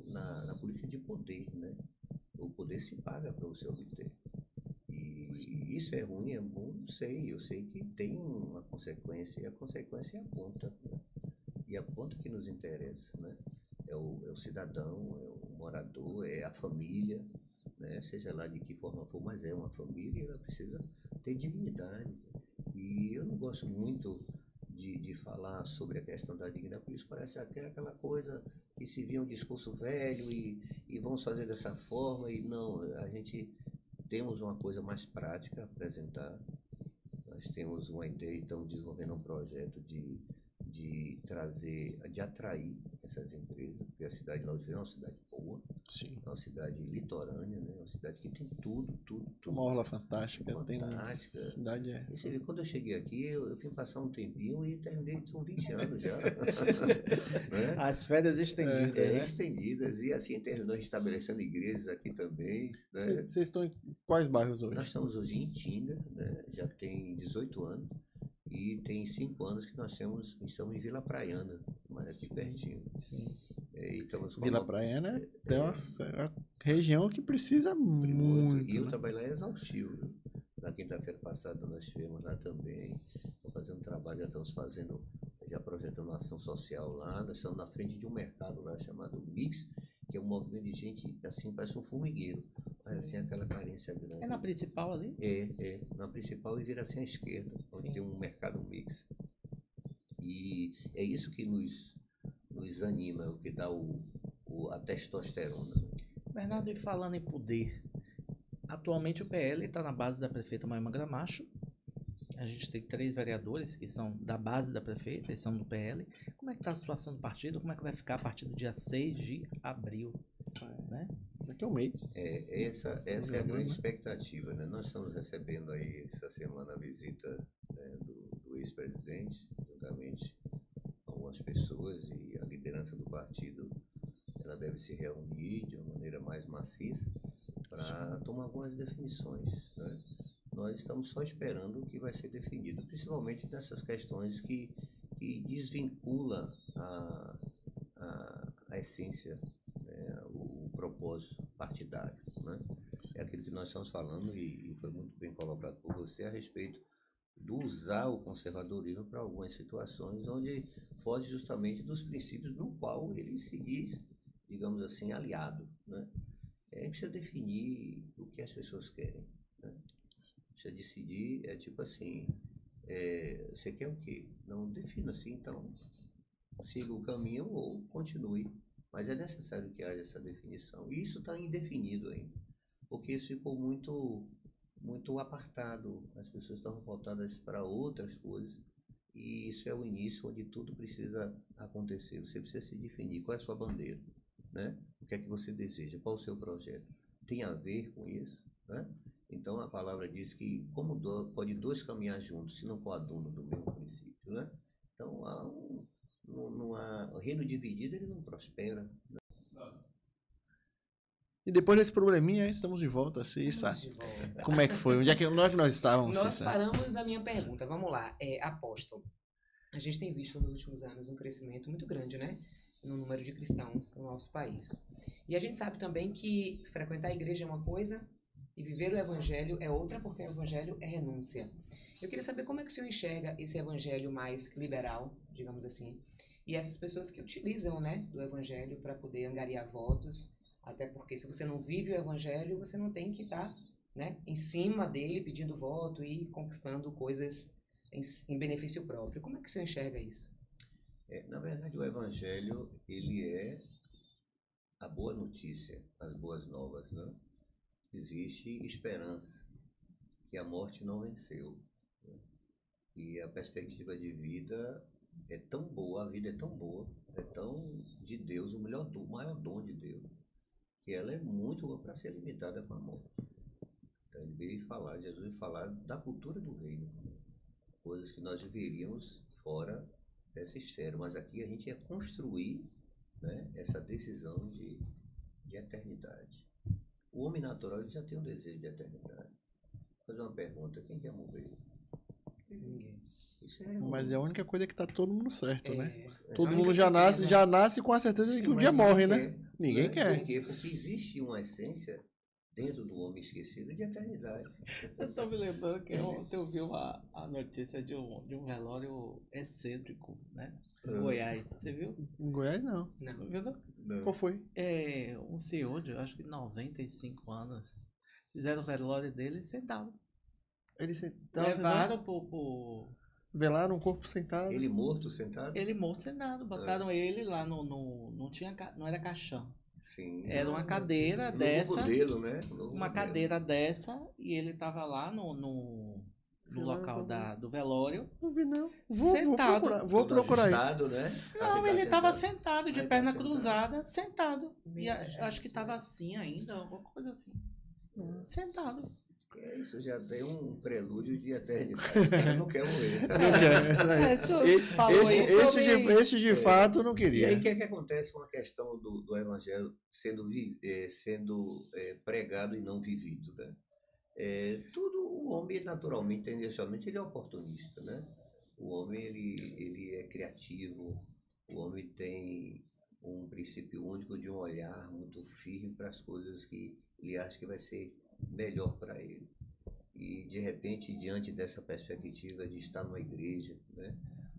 na política de poder, né? O poder se paga para você obter. E isso é ruim, é bom, não sei. Eu sei que tem uma consequência, e a consequência é a conta. Né? E a conta que nos interessa, né? É o cidadão, é o morador, é a família, né? Seja lá de que forma for, mas é uma família e ela precisa ter dignidade. E eu não gosto muito de falar sobre a questão da dignidade, por isso parece até aquela coisa que se via um discurso velho e vamos fazer dessa forma, e não, a gente temos uma coisa mais prática a apresentar. Nós temos uma ideia, estamos desenvolvendo um projeto de trazer, de atrair essas empresas, porque a cidade de Lauro é uma cidade boa, Sim. é uma cidade litorânea, né? Uma cidade que tem tudo. Uma orla fantástica. Tem Fantástica. cidade E você vê, quando eu cheguei aqui, eu fui passar um tempinho e terminei com 20 anos já. Né? As férias estendidas, né? Estendidas. E assim terminou estabelecendo igrejas aqui também. Né? Vocês estão em quais bairros hoje? Nós estamos hoje em Tinga, né? Já tem 18 anos. E tem 5 anos que nós estamos em Vila Praiana, mas aqui pertinho. Sim. Vila Praiana é uma região que precisa muito. E o né? trabalho lá é exaustivo. Na quinta-feira passada nós estivemos lá também, fazendo trabalho, já estamos fazendo já projetando uma ação social lá. Nós estamos na frente de um mercado lá chamado Mix, que é um movimento de gente, assim, parece um formigueiro. Mas assim, aquela carência grande. É na principal ali? Na principal e vira assim à esquerda, onde Sim. tem um mercado mix. E é isso que nos anima, o que dá a testosterona. Bernardo, e falando em poder, atualmente o PL está na base da prefeita Maima Gramacho. A gente tem 3 vereadores que são da base da prefeita, eles são do PL. Como é que está a situação do partido? Como é que vai ficar a partir do dia 6 de abril? Né? Daqui a um mês. Essa é a grande expectativa, né? Nós estamos recebendo aí essa semana a visita, né, do ex-presidente, juntamente com algumas pessoas, e a liderança do partido, ela deve se reunir de uma maneira mais maciça para tomar algumas definições, né? Nós estamos só esperando o que vai ser definido, principalmente nessas questões que desvincula a essência, né, o propósito partidário, né? É aquilo que nós estamos falando e foi muito bem colocado por você a respeito do usar o conservadorismo para algumas situações onde foge justamente dos princípios no qual ele se diz, digamos assim, aliado, né? A gente precisa definir o que as pessoas querem, né? Precisa decidir, é tipo assim, você quer o quê? Não defina assim, então siga o caminho ou continue. Mas é necessário que haja essa definição. E isso está indefinido ainda, porque isso ficou muito apartado. As pessoas estão voltadas para outras coisas. E isso é o início onde tudo precisa acontecer. Você precisa se definir qual é a sua bandeira, né? O que é que você deseja, qual é o seu projeto. Tem a ver com isso, né? Então a palavra diz que como pode 2 caminhar juntos, se não coadunam do mesmo princípio, né? Então o reino dividido ele não prospera. E depois desse probleminha, estamos de volta, Cissa. Vamos de volta. Como é que foi? Onde é que nós estávamos, Nós Cissa? paramos na minha pergunta. Vamos lá. Apóstolo, a gente tem visto nos últimos anos um crescimento muito grande, né? No número de cristãos no nosso país. E a gente sabe também que frequentar a igreja é uma coisa e viver o evangelho é outra, porque o evangelho é renúncia. Eu queria saber como é que o senhor enxerga esse evangelho mais liberal, digamos assim, e essas pessoas que utilizam, né, do evangelho para poder angariar votos, até porque se você não vive o evangelho, você não tem que estar, né, em cima dele pedindo voto e conquistando coisas em benefício próprio. Como é que o senhor enxerga isso? Na verdade, o evangelho ele é a boa notícia, as boas novas, né? Existe esperança, que a morte não venceu, né? E a perspectiva de vida é tão boa, a vida é tão boa, é tão de Deus, o maior dom de Deus, que ela é muito boa para ser limitada com a morte. Então ele veio falar, Jesus veio falar da cultura do reino, coisas que nós viveríamos fora dessa esfera, mas aqui a gente ia construir, né, essa decisão de eternidade. O homem natural ele já tem um desejo de eternidade. Vou fazer uma pergunta, quem quer morrer? Ninguém. Isso é Mas é a única coisa que tá todo mundo certo, né? A Todo única mundo já certeza- nasce com a certeza de Sim, que um mas dia morre, ninguém né? quer, Ninguém né? quer. Por quê? Porque existe uma essência dentro do homem esquecido de eternidade. Eu tô me lembrando que ontem eu vi a notícia de um velório excêntrico, né? Em Goiás. Você viu? Em Goiás, não. Não viu, não? Não. Qual foi? É um senhor de, eu acho que 95 anos. Fizeram o velório dele sentado. Eles tava sentado, Levaram pro velaram um corpo sentado. Ele morto, sentado? ele morto sentado. Botaram ele lá não era caixão. Sim. Era uma cadeira Um dessa. novo modelo, né? Um novo Uma modelo. cadeira dessa e ele tava lá no Velório local como? do velório. Não vi, não. Sentado. Vou Todo procurar isso. ajustado, né? Pra Não, ficar ele tava sentado. sentado, de Ah, ele perna tava sentado. cruzada, sentado. E Meu eu acho que Jesus. tava assim ainda, alguma coisa assim. Sentado. Isso já tem um prelúdio de eternidade. O cara não quer morrer. Não quer, né? É, o senhor E- falou isso, esse de fato não E queria. aí o que é que acontece com a questão do evangelho sendo pregado e não vivido, né? O homem naturalmente, tendencialmente, ele é oportunista, né? O homem ele é criativo, o homem tem um princípio único de um olhar muito firme para as coisas que ele acha que vai ser melhor para ele. E de repente, diante dessa perspectiva de estar numa igreja, né,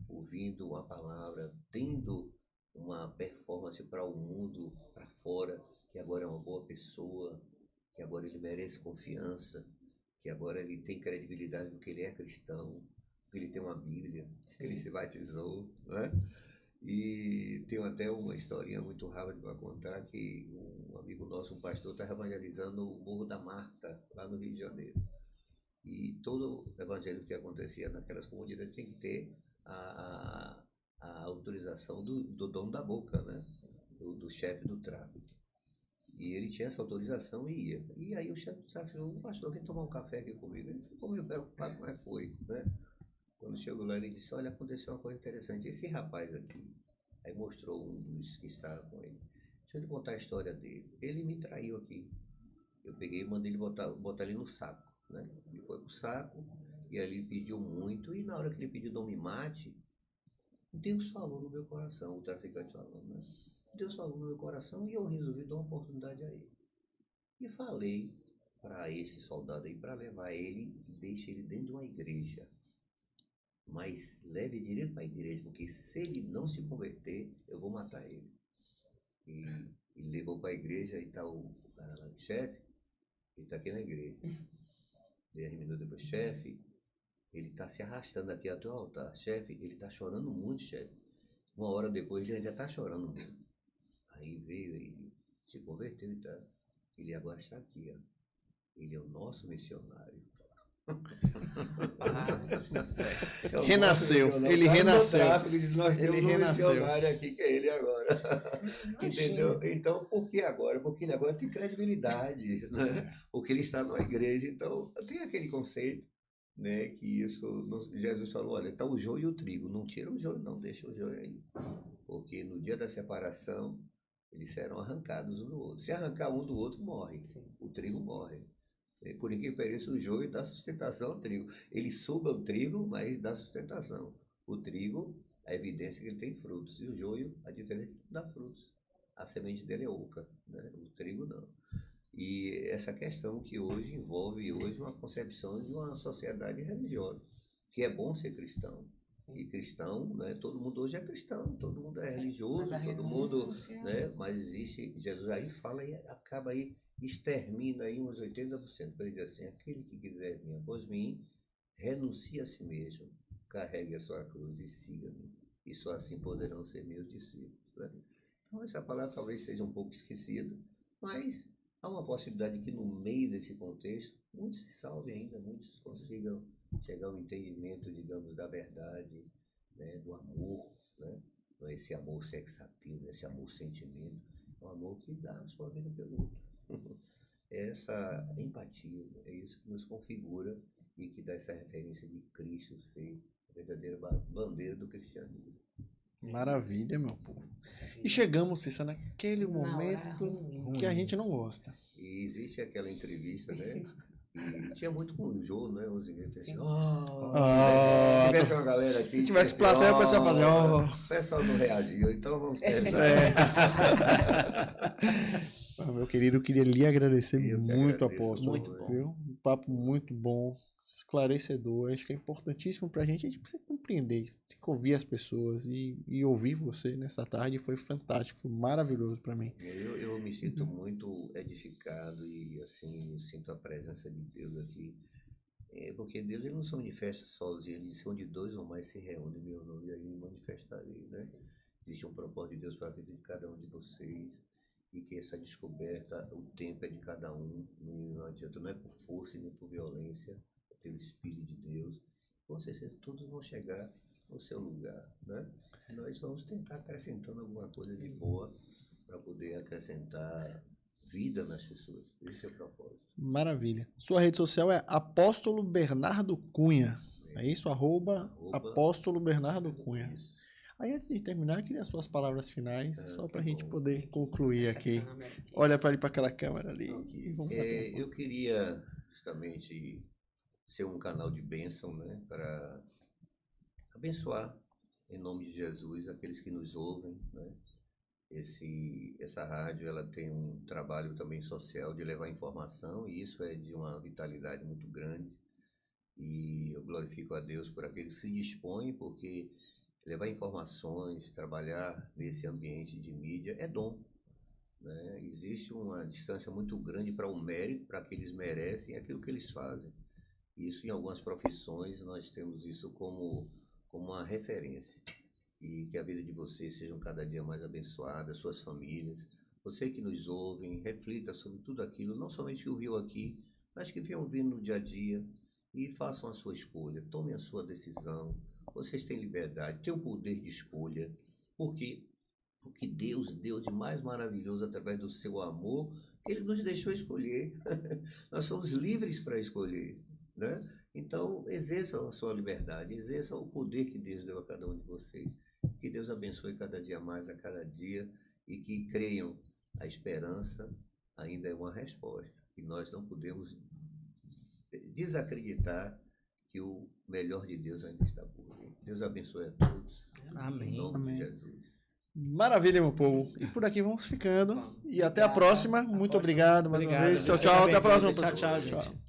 ouvindo uma palavra, tendo uma performance para o mundo, para fora, que agora é uma boa pessoa, que agora ele merece confiança, que agora ele tem credibilidade porque ele é cristão, porque ele tem uma Bíblia, que ele se batizou, né? E tenho até uma historinha muito rápida para contar, que um amigo nosso, um pastor, estava evangelizando o Morro da Marta, lá no Rio de Janeiro. E todo evangelho que acontecia naquelas comunidades tem que ter a autorização do dono da boca, né? Do chefe do tráfico. E ele tinha essa autorização e ia. E aí o chefe do tráfico falou: pastor, vem tomar um café aqui comigo. Ele ficou meio preocupado, como é que foi, né? Quando chegou lá, ele disse: olha, aconteceu uma coisa interessante. Esse rapaz aqui, aí mostrou um dos que estava com ele. Deixa eu lhe contar a história dele. Ele me traiu aqui. Eu peguei e mandei ele botar ele no saco, né? Ele foi pro saco e ali ele pediu muito. E na hora que ele pediu não me mate, Deus falou no meu coração, o traficante falando, né? Deus falou no meu coração e eu resolvi dar uma oportunidade a ele. E falei para esse soldado aí para levar ele e deixe ele dentro de uma igreja. Mas leve direito para a igreja, porque se ele não se converter, eu vou matar ele. E levou para a igreja e tá o cara lá, o chefe, ele está aqui na igreja. 10 minutos depois, chefe, ele está se arrastando aqui até o altar. Chefe, ele está chorando muito, chefe. 1 hora depois ele ainda está chorando muito. Aí veio, ele se converteu e tá. Ele agora está aqui, ó. Ele é o nosso missionário. É o Renasceu, nosso missionário. ele O cara do renasceu. tráfico diz: nós Ele temos um renasceu. missionário aqui que é ele agora. Imagina. Entendeu? Então, por que agora? Porque ele agora tem credibilidade, né? Porque ele está numa igreja. Então, tem aquele conceito, né? Que Jesus falou: olha, está o joio e o trigo. Não tira o joio, não, deixa o joio aí. Porque no dia da separação, eles serão arrancados um do outro. Se arrancar um do outro, morre. O trigo morre. Por incrível que pareça, o joio dá sustentação ao trigo. Ele suga o trigo, mas dá sustentação. O trigo, a evidência que ele tem frutos. E o joio, a diferença é que dá frutos. A semente dele é oca, né? O trigo não. E essa questão que hoje envolve uma concepção de uma sociedade religiosa, que é bom ser cristão. E cristão, né? Todo mundo hoje é cristão, todo mundo é religioso, todo mundo, né? Mas existe, Jesus aí fala e acaba aí, extermina aí uns 80%. Ele diz assim: aquele que quiser vir após mim, renuncie a si mesmo, carregue a sua cruz e siga-me. E só assim poderão ser meus discípulos, né? Então essa palavra talvez seja um pouco esquecida, mas há uma possibilidade que no meio desse contexto, muitos se salvem ainda, muitos consigam chegar ao entendimento, digamos, da verdade, né, do amor, né? Não é esse amor sex appeal, esse amor sentimento, é um amor que dá a sua vida pelo outro. É essa empatia, é isso que nos configura e que dá essa referência de Cristo ser a verdadeira bandeira do cristianismo. Maravilha, meu povo. E chegamos, Cissa, naquele Na hora momento ruim. que a gente não gosta. E existe aquela entrevista, né? E tinha muito com o Jô, né? Os eventos assim: Sim. se tivesse uma galera aqui. Se tivesse dissesse, plateia, o pessoal fazia, ó. O pessoal não reagiu, então vamos terminar. Ah, meu querido, eu queria lhe agradecer Eu que muito, agradeço apóstolo. muito bom. Viu? Um papo muito bom, esclarecedor. Acho que é importantíssimo pra gente. A gente precisa compreender, tem que ouvir as pessoas e ouvir você nessa tarde foi fantástico, foi maravilhoso pra mim. Eu me sinto muito edificado e assim, eu sinto a presença de Deus aqui. Porque Deus ele não se manifesta sozinho, ele diz: onde dois ou mais se reúnem em meu nome, e aí me manifestarei, né? Existe um propósito de Deus para a vida de cada um de vocês, e que essa descoberta, o tempo é de cada um, não adianta, não é por força nem por violência, é pelo Espírito de Deus. Com certeza todos vão chegar no seu lugar, né? Nós vamos tentar acrescentando alguma coisa de boa para poder acrescentar vida nas pessoas. Esse é o propósito. Maravilha. Sua rede social é Apóstolo Bernardo Cunha. É isso? Apóstolo Bernardo Cunha. Isso. Aí, antes de terminar, eu queria as suas palavras finais, só pra que gente bom. poder concluir Essa aqui. câmera aqui. Olha para ali para aquela câmera ali. E vamos bater um papo. Eu queria justamente ser um canal de bênção, né, para abençoar em nome de Jesus aqueles que nos ouvem, né? Essa rádio ela tem um trabalho também social de levar informação e isso é de uma vitalidade muito grande e eu glorifico a Deus por aqueles que se dispõem, porque levar informações, trabalhar nesse ambiente de mídia é dom. Né? Existe uma distância muito grande para o mérito, para que eles merecem aquilo que eles fazem. Isso em algumas profissões nós temos isso como uma referência. E que a vida de vocês seja cada dia mais abençoada, suas famílias. Você que nos ouve, reflita sobre tudo aquilo, não somente que ouviu aqui, mas que venham ouvindo no dia a dia e façam a sua escolha, tomem a sua decisão. Vocês têm liberdade, têm o poder de escolha, porque o que Deus deu de mais maravilhoso através do seu amor, Ele nos deixou escolher. Nós somos livres para escolher, né? Então, exerçam a sua liberdade, exerçam o poder que Deus deu a cada um de vocês. Que Deus abençoe cada dia mais, a cada dia, e que creiam, a esperança ainda é uma resposta. E nós não podemos desacreditar que o melhor de Deus ainda está por vir. Deus abençoe a todos. Amém. Em nome Amém. de Jesus. Maravilha, meu povo. E por aqui vamos ficando. Vamos. E até a Obrigado. próxima. Muito obrigado mais uma Obrigado. vez. Tchau, Seja tchau. Até a próxima, bem-vindo. pessoal. Tchau, gente.